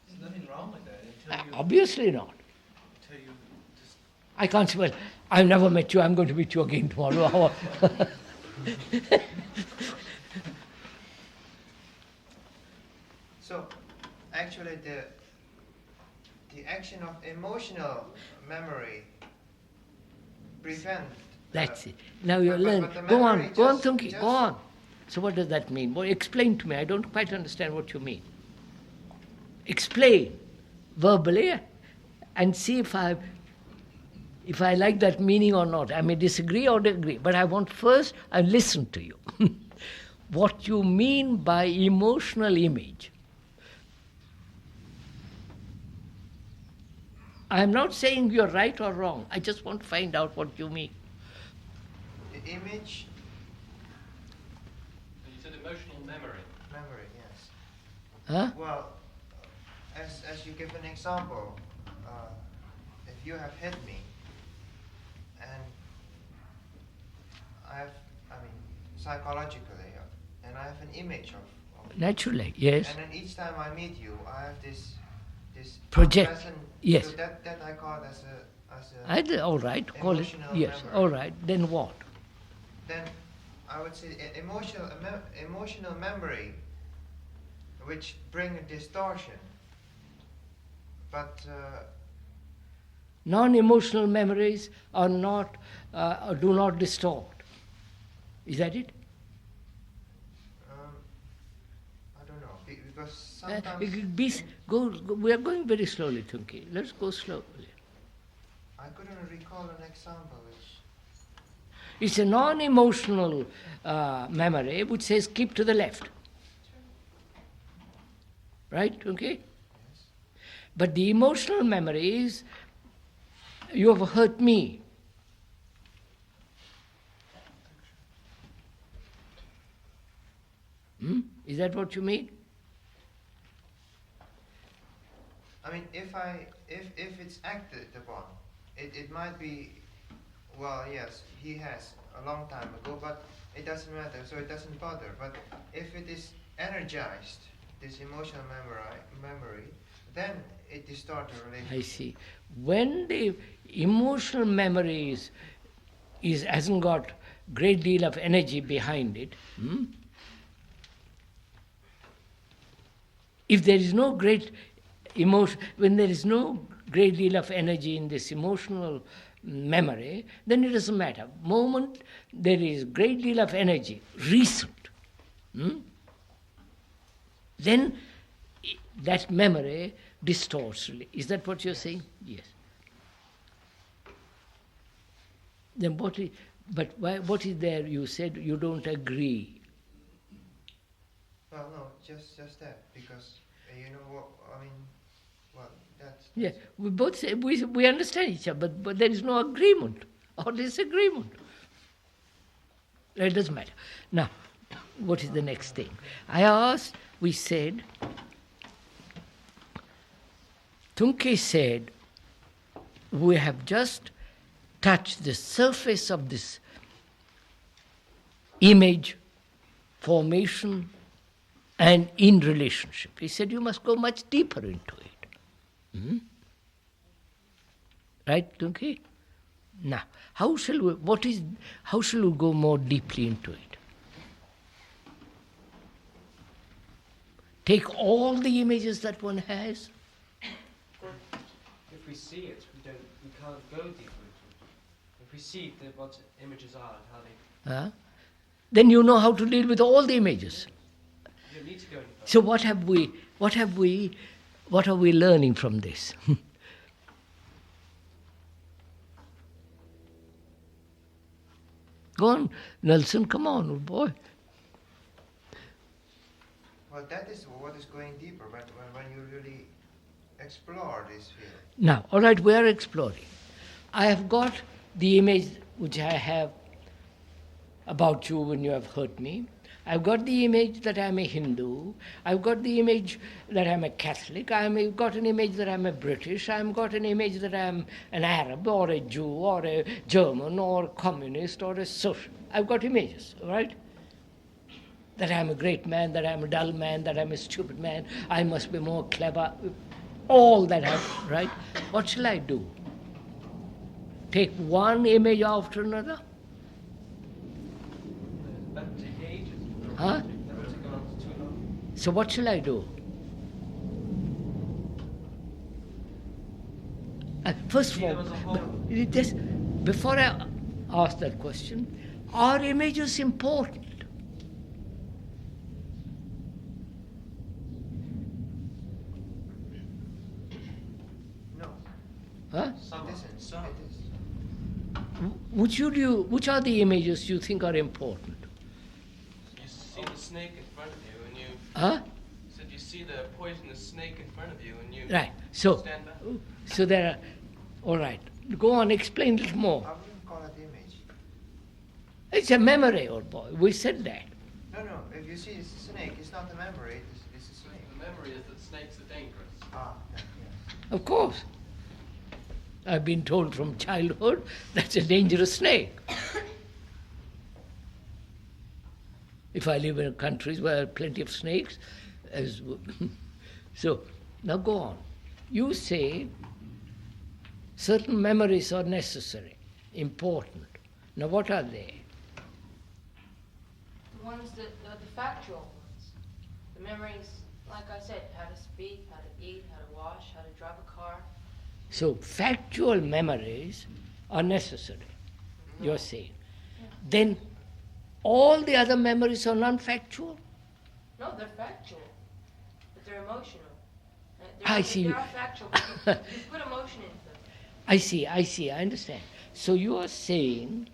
There's nothing wrong with that until you... Obviously not. Until you just... I can't say, well, I've never met you, I'm going to meet you again tomorrow. So, actually the action of emotional memory prevent... That's it. Now you're learning. Go on, Tunki, go on. So what does that mean? Well, explain to me. I don't quite understand what you mean. Explain verbally and see if I like that meaning or not. I may disagree or agree, but I want first, I listen to you. What you mean by emotional image. I'm not saying you're right or wrong. I just want to find out what you mean. The image... You said emotional memory. Memory, yes. Huh? Well, as you give an example, if you have hit me, and psychologically, and I have an image of Naturally, yes. And then each time I meet you, I have this project. Lesson, yes. So that I call it as a all right. Call it. Yes. Memory. All right. Then what? Then I would say emotional memory, which bring a distortion. But non-emotional memories are not do not distort. Is that it? I don't know, because because sometimes we are going very slowly, Tunki. Let's go slowly. I couldn't recall an example which. It's a non-emotional memory which says keep to the left. Right, okay? Yes. But the emotional memory is, you have hurt me. Is that what you mean? I mean, if it's acted upon, it might be, well, yes, he has a long time ago, but it doesn't matter, so it doesn't bother. But if it is energized, this emotional memory, then it distorts the relationship. I see. When the emotional memory hasn't got great deal of energy behind it, if there is no great emotion, when there is no great deal of energy in this emotional memory, then it doesn't matter. Moment there is great deal of energy, recent, then that memory distorts. Is that what you're saying? Yes. Then what is there? You said you don't agree. Well, no, just that, because you know what I mean. Well, that's Yeah, we both say we understand each other, but there is no agreement or disagreement. It doesn't matter. Now, what is the next thing? We said, Tunke said, we have just touched the surface of this image formation and in relationship. He said you must go much deeper into it. Right, Tunke? Now, how shall we go more deeply into it? Take all the images that one has. If we see it, we can't go deeper into it. If we see what images are and how they... Then you know how to deal with all the images. You don't need to go any further. So what are we learning from this? Go on, Nelson, come on, old boy. Well, that is what is going deeper, but when you really explore this field. Now, all right, we are exploring. I have got the image which I have about you when you have hurt me. I've got the image that I'm a Hindu. I've got the image that I'm a Catholic. I've got an image that I'm a British. I've got an image that I'm an Arab or a Jew or a German or a communist or a social. I've got images, all right? That I'm a great man, that I'm a dull man, that I'm a stupid man. I must be more clever. All that, right? What shall I do? Take one image after another? Huh? So what shall I do? First of all, before I ask that question, are images important? No. Huh? Which are the images you think are important? You see the snake in front of you and you... Huh? Said you see the poisonous snake in front of you and you... Right. So there are... All right. Go on, explain a little more. I wouldn't call it image. It's a memory, old boy. We said that. No. If you see a snake, it's not a memory. It's a snake. The memory is that snakes are dangerous. Yes. Of course. I've been told from childhood that's a dangerous snake. If I live in countries where there are plenty of snakes, so now go on. You say certain memories are necessary, important. Now what are they? The ones the factual ones. The memories, like I said, how to speak, how to eat, how to wash, how to drive a car. So factual memories are necessary, you're saying. Yeah. Then all the other memories are non-factual? No, they're factual. The are emotional. I see. They are factual, but you put emotion into them. I see, I understand. So you are saying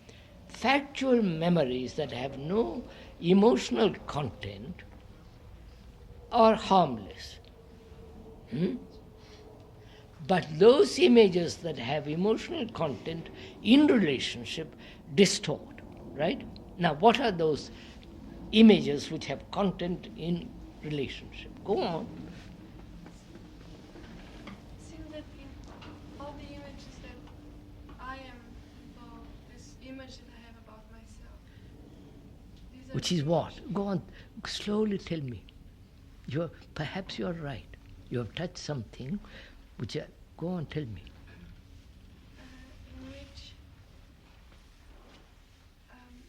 factual memories that have no emotional content are harmless. But those images that have emotional content in relationship distort, right? Now, what are those images which have content in relationship? Go on. It seems that in all the images that I am, or this image that I have about myself, these are Which is what? Go on, slowly tell me. Perhaps you are right. You have touched something which, go on, tell me. In which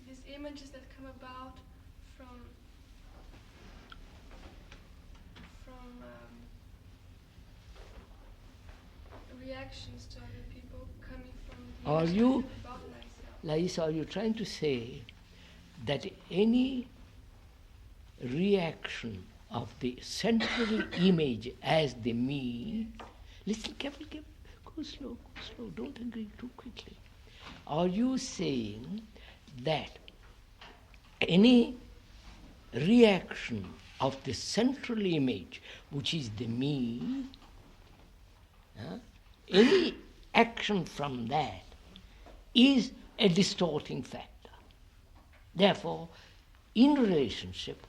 these images that come about from reactions to other people coming from the Are images you, I have about myself. Laisa, are you trying to say that any reaction of the central image as the me, listen carefully, go slow, don't agree too quickly. Are you saying that any reaction of the central image, which is the me, any action from that is a distorting factor? Therefore, in relationship,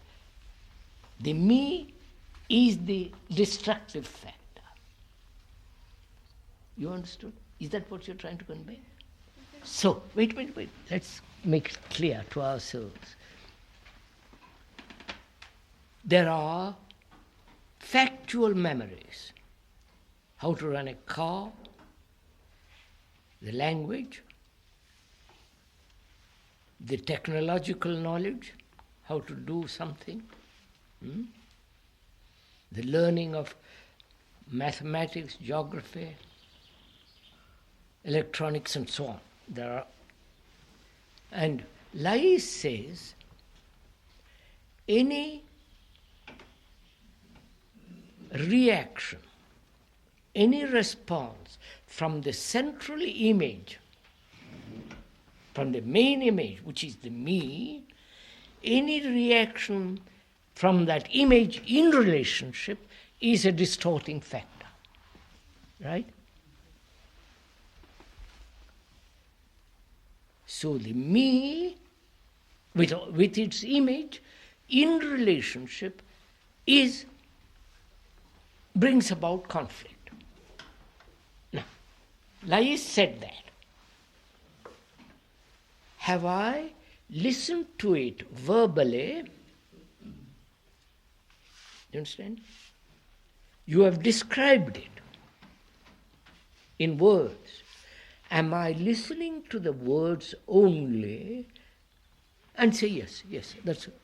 the me is the destructive factor. You understood? Is that what you're trying to convey? So, wait. Let's make it clear to ourselves. There are factual memories. How to run a car, the language, the technological knowledge, how to do something, the learning of mathematics, geography, electronics, and so on. There are, and Lai says any reaction, any response from the central image, from the main image, which is the me, any reaction from that image in relationship is a distorting factor. Right? So the me, with its image, in relationship, brings about conflict. Now, Lai said that. Have I listened to it verbally? You understand? You have described it in words. Am I listening to the words only and say, yes,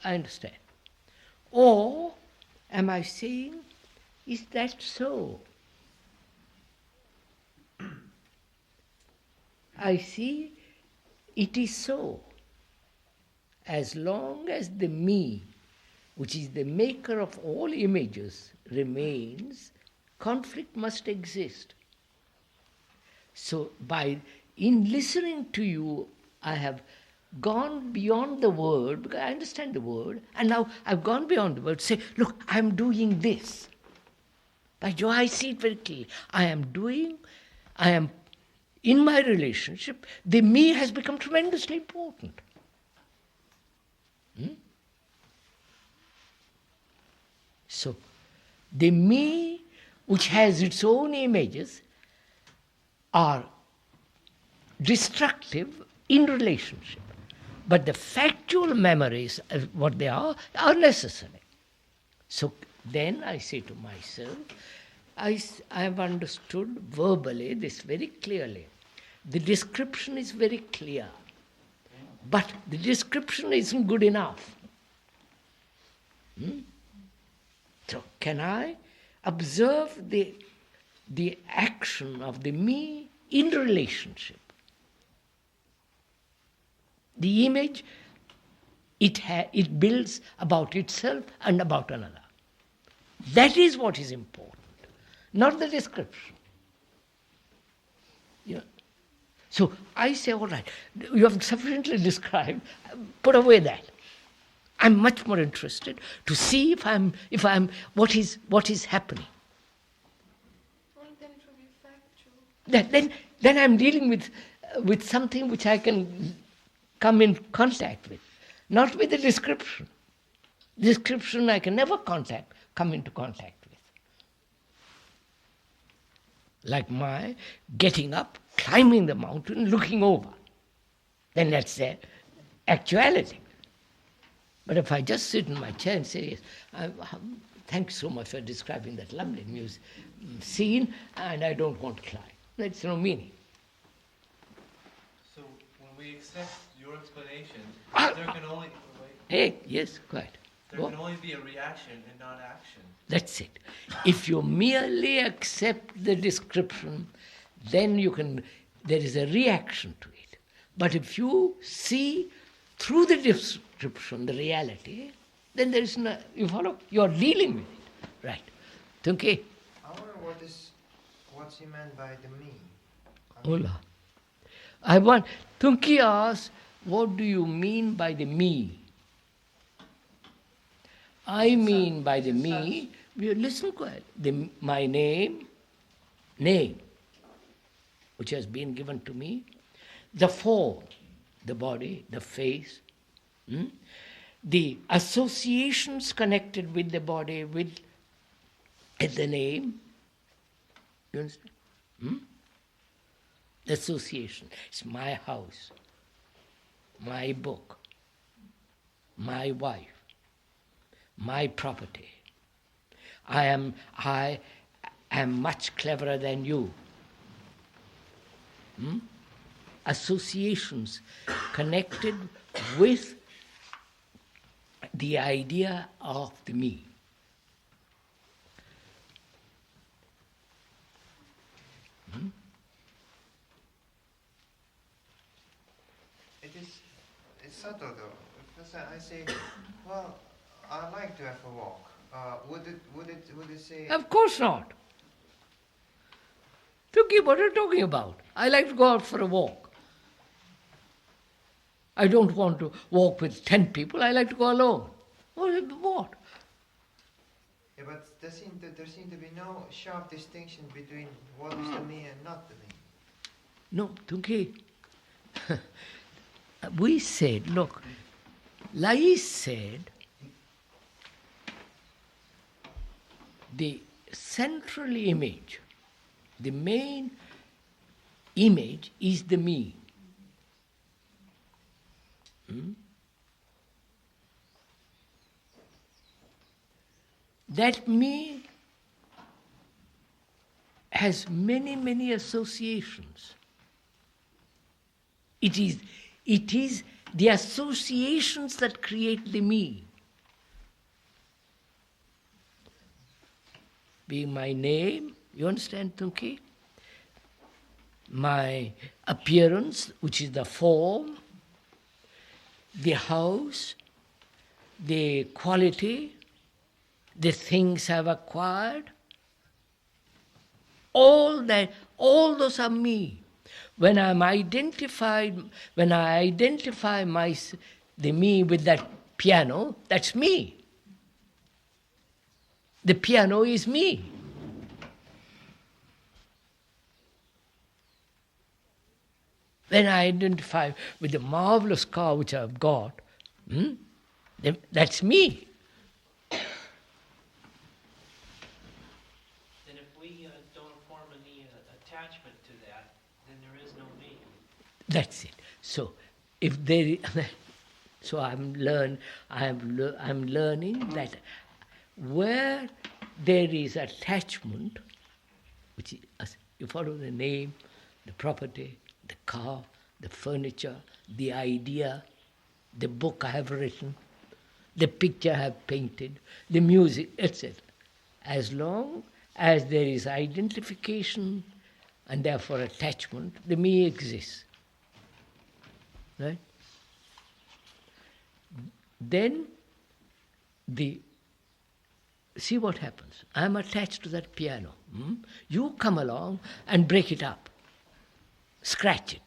I understand? Or am I saying, is that so? I see it is so. As long as the me, which is the maker of all images, remains, conflict must exist. So in listening to you, I have gone beyond the word, because I understand the word, and now I've gone beyond the word, say, look, I'm doing this. By Joe, I see it very clearly. I am in my relationship, the me has become tremendously important. So, the me, which has its own images, are destructive in relationship. But the factual memories, what they are necessary. So then I say to myself, I have understood verbally this very clearly. The description is very clear, but the description isn't good enough. So can I observe the action of the me in relationship? The image, it builds about itself and about another. That is what is important, not the description. Yeah. So I say, all right, you have sufficiently described, put away that. I'm much more interested to see if I'm what is happening. Well, then it will be factual. Then I'm dealing with something which I can come in contact with, not with the description. Description I can never come into contact with. Like my getting up, climbing the mountain, looking over. Then that's the actuality. But if I just sit in my chair and say, yes, thanks so much for describing that lovely scene, and I don't want to climb. That's no meaning. So when we accept your explanation, there can only... Hey, yes, quite. There can only be a reaction and not action. That's it. If you merely accept the description, then there is a reaction to it. But if you see through the description the reality, then there is no, you follow? You are dealing with it. Right. Okay. I wonder what's he meant by the me? Ola. Tunki asks, what do you mean by the me? I mean by the me, listen quiet, my name, which has been given to me, the form, the body, the face, the associations connected with the body, with the name, you understand? The association, it's my house, my book, my wife, my property. I am much cleverer than you. Associations connected with the idea of the me. It's subtle though. Because I say, well, I like to have a walk. Would it say? Of course not. Tuki, what are you talking about? I like to go out for a walk. I don't want to walk with 10 people. I like to go alone. What? Yeah, but there seems to be no sharp distinction between what is the me and not the me. No, Tuki. We said, look, Lai said, the central image, the main image is the me. That me has many, many associations. It is the associations that create the me. Being my name, you understand, Tunki? My appearance, which is the form, the house, the quality, the things I've acquired, all those are me. When I identify the me with that piano, that's me. The piano is me. When I identify with the marvelous car which I've got, that's me. Then if we don't form any attachment to that, then there is no me. That's it. So if there, so I'm learning that where there is attachment, which is, you follow the name, the property, the car, the furniture, the idea, the book I have written, the picture I have painted, the music, etc. As long as there is identification and therefore attachment, the me exists. Right? Then the see what happens. I'm attached to that piano. You come along and break it up. Scratch it.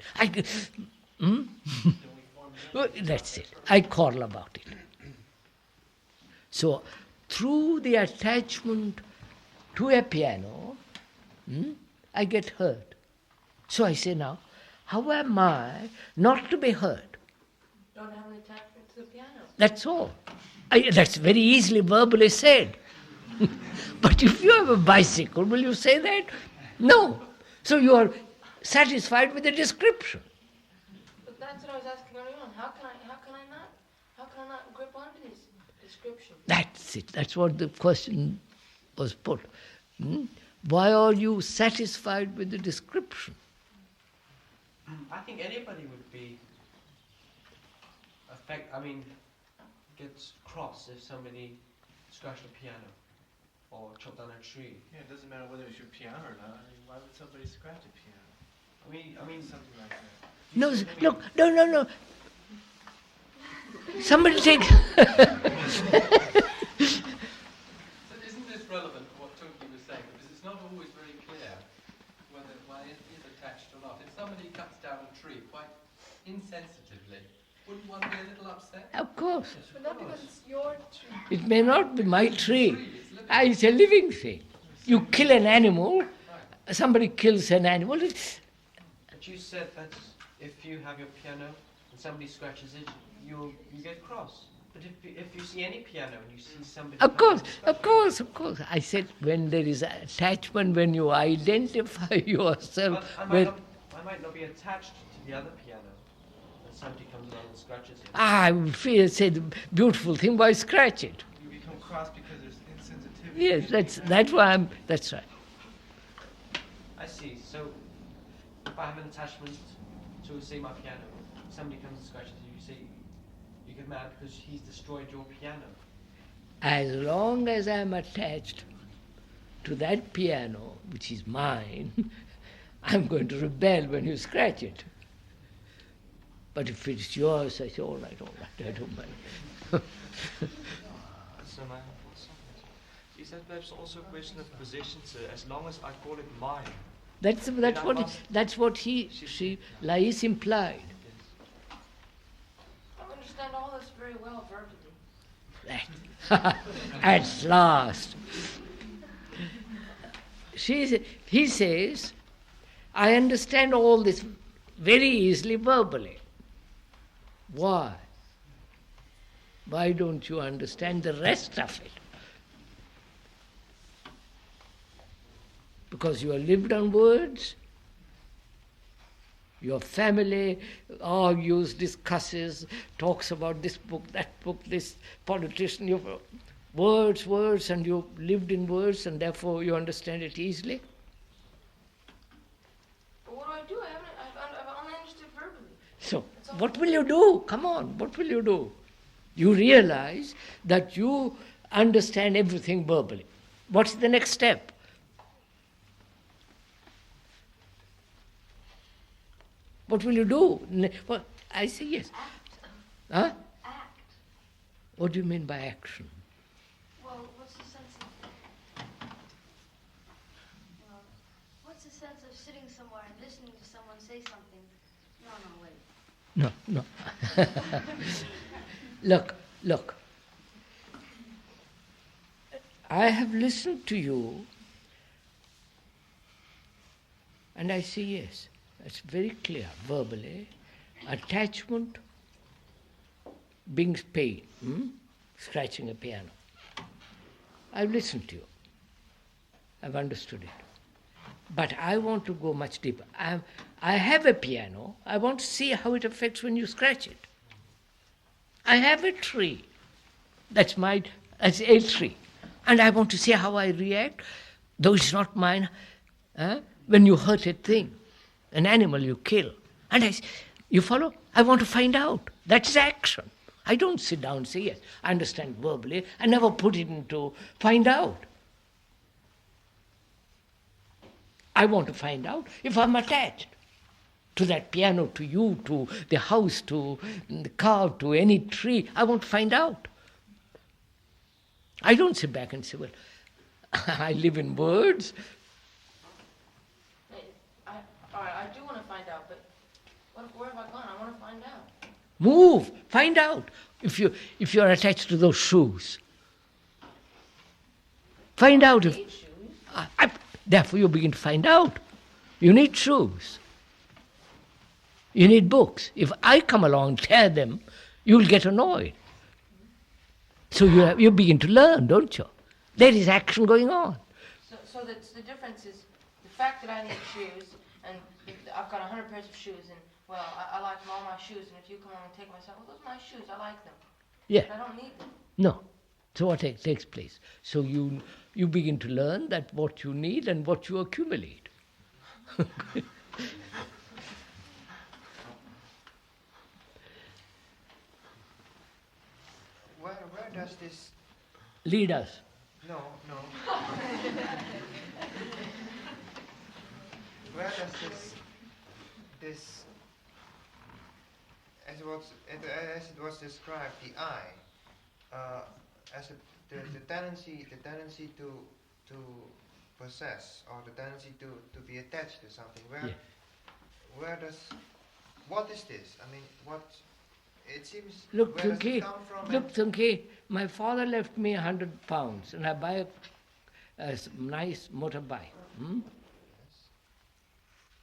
Well, that's it. I quarrel about it. So, through the attachment to a piano, I get hurt. So I say now, how am I not to be hurt? Don't have an attachment to the piano. That's all. That's very easily verbally said. But if you have a bicycle, will you say that? No. So you are satisfied with the description. But that's what I was asking earlier on. How can I not grip onto this description? That's it. That's what the question was put. Why are you satisfied with the description? I think anybody would be gets cross if somebody scratched a piano or chopped down a tree. Yeah, it doesn't matter whether it's your piano or not. I mean, why would somebody scratch a piano? I mean something like that. No, look, no. Somebody take... So isn't this relevant to what Tunki was saying? Because it's not always very clear whether one is attached or not. If somebody cuts down a tree quite insensitively, wouldn't one be a little upset? Of course. But not because it's your tree. It may not be my tree. It's a living thing. You kill an animal, somebody kills an animal. But you said that if you have your piano and somebody scratches it, you get cross. But if you see any piano and you see somebody... Of course. I said when there is attachment, when you identify yourself with... I might not be attached to the other piano. And somebody comes along and scratches it. I would feel, say the beautiful thing, why scratch it? You become cross because there's insensitivity. Yes, that's why that's right. I see. So if I have an attachment to, say, my piano, somebody comes and scratches it, you say, you get mad because he's destroyed your piano. As long as I'm attached to that piano, which is mine, I'm going to rebel when you scratch it. But if it's yours, I say, all right, I don't mind. So is that perhaps also a question of possession, sir? As long as I call it mine. That's what Lais implied. I understand all this very well verbally. At last. He says, I understand all this very easily verbally. Why? Why don't you understand the rest of it? Because you are lived on words. Your family argues, discusses, talks about this book, this politician. You words, and you lived in words, and therefore you understand it easily. But what do I do? I've only understood verbally. So, what will you do? Come on, what will you do? You realize that you understand everything verbally. What's the next step? What will you do? Well, I say yes. Huh? Act. What do you mean by action? Well, what's the sense of sitting somewhere and listening to someone say something? No, wait. No. Look. I have listened to you, and I say yes. It's very clear, verbally. Attachment brings pain, scratching a piano. I've listened to you. I've understood it. But I want to go much deeper. I have a piano. I want to see how it affects when you scratch it. I have a tree. That's a tree. And I want to see how I react, though it's not mine, when you hurt a thing. An animal you kill. And you follow? I want to find out. That's action. I don't sit down and say, yes, I understand verbally. I never put it into find out. I want to find out if I'm attached to that piano, to you, to the house, to the car, to any tree. I want to find out. I don't sit back and say, well, I live in words. All right, I do want to find out, but where have I gone? I want to find out. Move, find out. If you're attached to those shoes, find out if. Therefore, you begin to find out. You need shoes. You need books. If I come along and tear them, you'll get annoyed. So you begin to learn, don't you? There is action going on. So the difference is the fact that I need shoes, and I've got 100 pairs of shoes, and well, I like all my shoes, and if you come along and take them, I say, well, those are my shoes, I like them. Yeah. But I don't need them. No. So what takes place? So you begin to learn that what you need and what you accumulate. Where does this lead us? No. Where does this as it was described, the I, as the tendency to possess, or the tendency to be attached to something. What is this? I mean, what? It seems. Look, where does it come from? Look, Tunke, my father left me £100, and I buy a nice motorbike.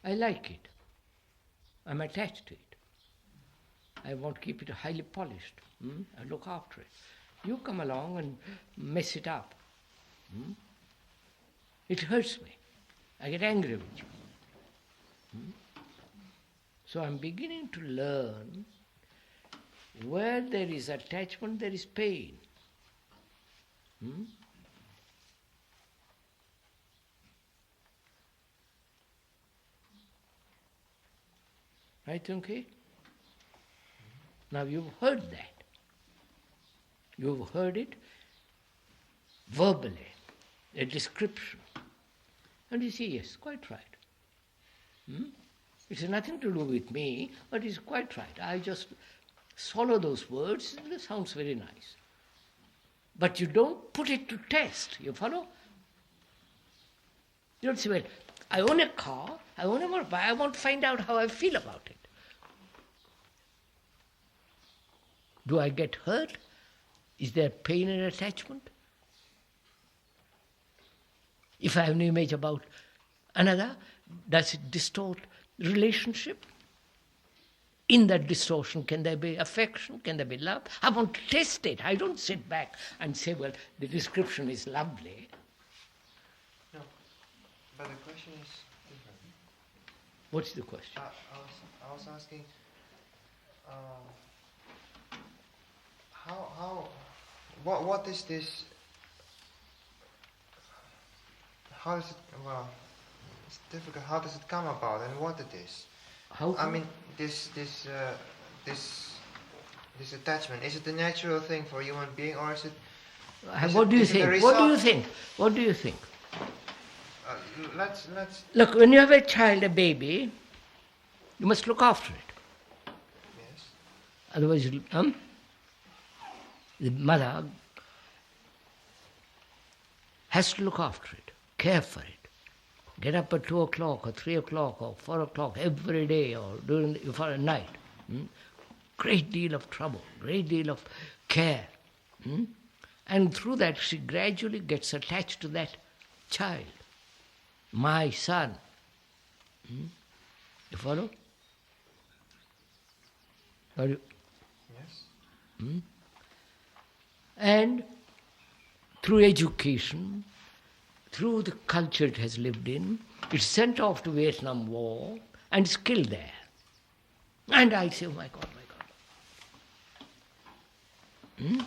I like it. I'm attached to it. I want to keep it highly polished. I look after it. You come along and mess it up. It hurts me. I get angry with you. So I'm beginning to learn where there is attachment, there is pain. Right, Tunke? Now you've heard that. You've heard it verbally, a description. And you say, yes, quite right. It has nothing to do with me, but it's quite right. I just swallow those words, it sounds very nice. But you don't put it to test, you follow? You don't say, well, I own a car, I own a motorbike, I want to find out how I feel about it. Do I get hurt? Is there pain and attachment? If I have an image about another, does it distort relationship? In that distortion, can there be affection? Can there be love? I want to test it. I don't sit back and say, well, the description is lovely. No, but the question is different. What's the question? I was asking, what is this? How does it? Well, it's difficult. How does it come about, and what it is? I mean, this attachment. Is it a natural thing for a human being, or is it? What do you think? What do you think? What do you think? Let's. Look, when you have a child, a baby, you must look after it. Yes. Otherwise, the mother has to look after it, care for it. Get up at 2 o'clock or 3 o'clock or 4 o'clock every day or for a night. Great deal of trouble, great deal of care. And through that she gradually gets attached to that child. My son. You follow? Yes. And through education, through the culture it has lived in, it's sent off to Vietnam War and is killed there. And I say, oh my God, my God.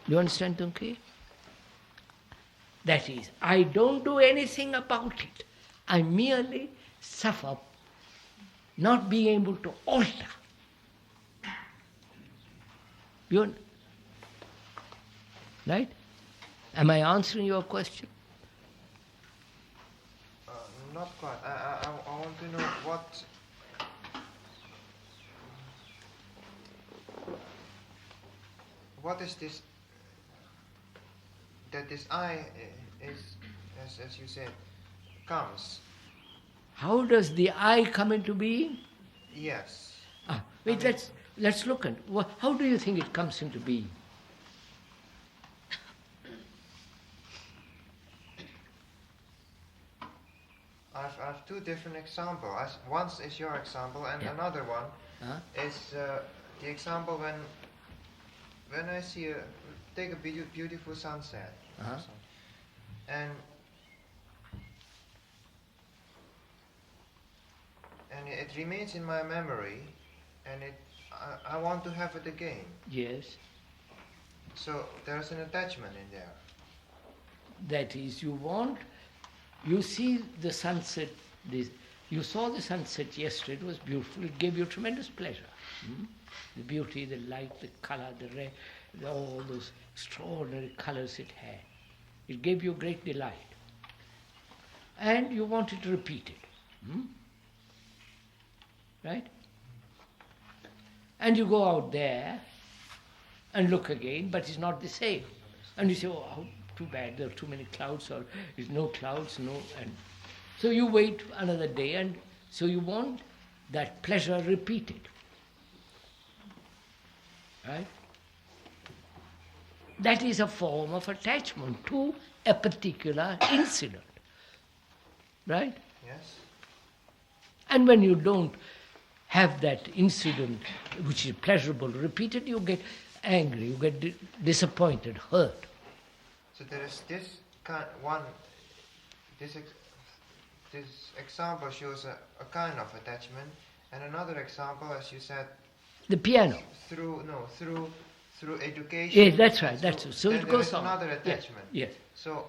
You understand, Tunke? That is, I don't do anything about it. I merely suffer not being able to alter. Right? Am I answering your question? Not quite. I want to know what is this? that this I is, as you said, comes. How does the I come into being? Yes. Wait, let's look at how do you think it comes into being? I have two different examples. One is your example, and another one is the example when I take a beautiful sunset, and it remains in my memory, and I want to have it again. Yes. So there's an attachment in there. That is, you see the sunset, you saw the sunset yesterday, it was beautiful, it gave you tremendous pleasure. The beauty, the light, the color, the red, all those extraordinary colors it had. It gave you great delight. And you wanted to repeat it. Right? And you go out there and look again, but it's not the same. And you say, oh, how too bad, there are too many clouds, or there's no clouds, and so you wait another day, and so you want that pleasure repeated. Right? That is a form of attachment to a particular incident. Right? Yes. And when you don't have that incident which is pleasurable repeated, you get angry, you get disappointed, hurt. So there is this this example shows a kind of attachment, and another example, as you said, the piano. Through education. Yes, that's right. So it goes on. Another attachment. Yes. So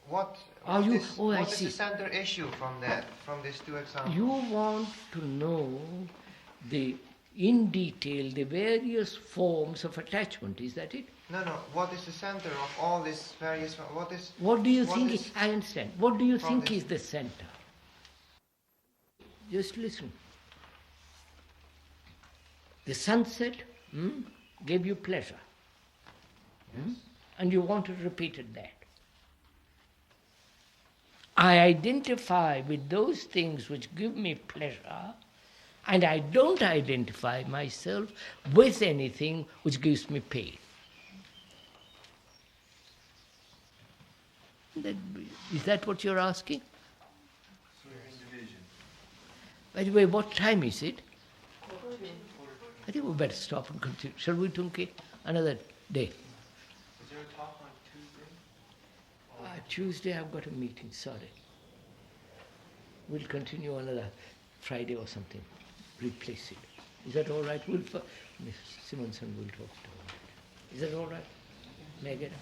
what is the center issue from these two examples? You want to know in detail the various forms of attachment. Is that it? No. What is the center of all these various? What do you think? I understand. What do you think is the center? Just listen. The sunset gave you pleasure, and you wanted repeated that. I identify with those things which give me pleasure, and I don't identify myself with anything which gives me pain. Is that what you're asking? By the way, what time is it? I think we better stop and continue. Shall we, Tunke? Another day. Is there a talk on Tuesday? Tuesday I've got a meeting, sorry. We'll continue another Friday or something. Replace it. Is that all right? Miss Simonson will talk to her. Is that all right? May I get up?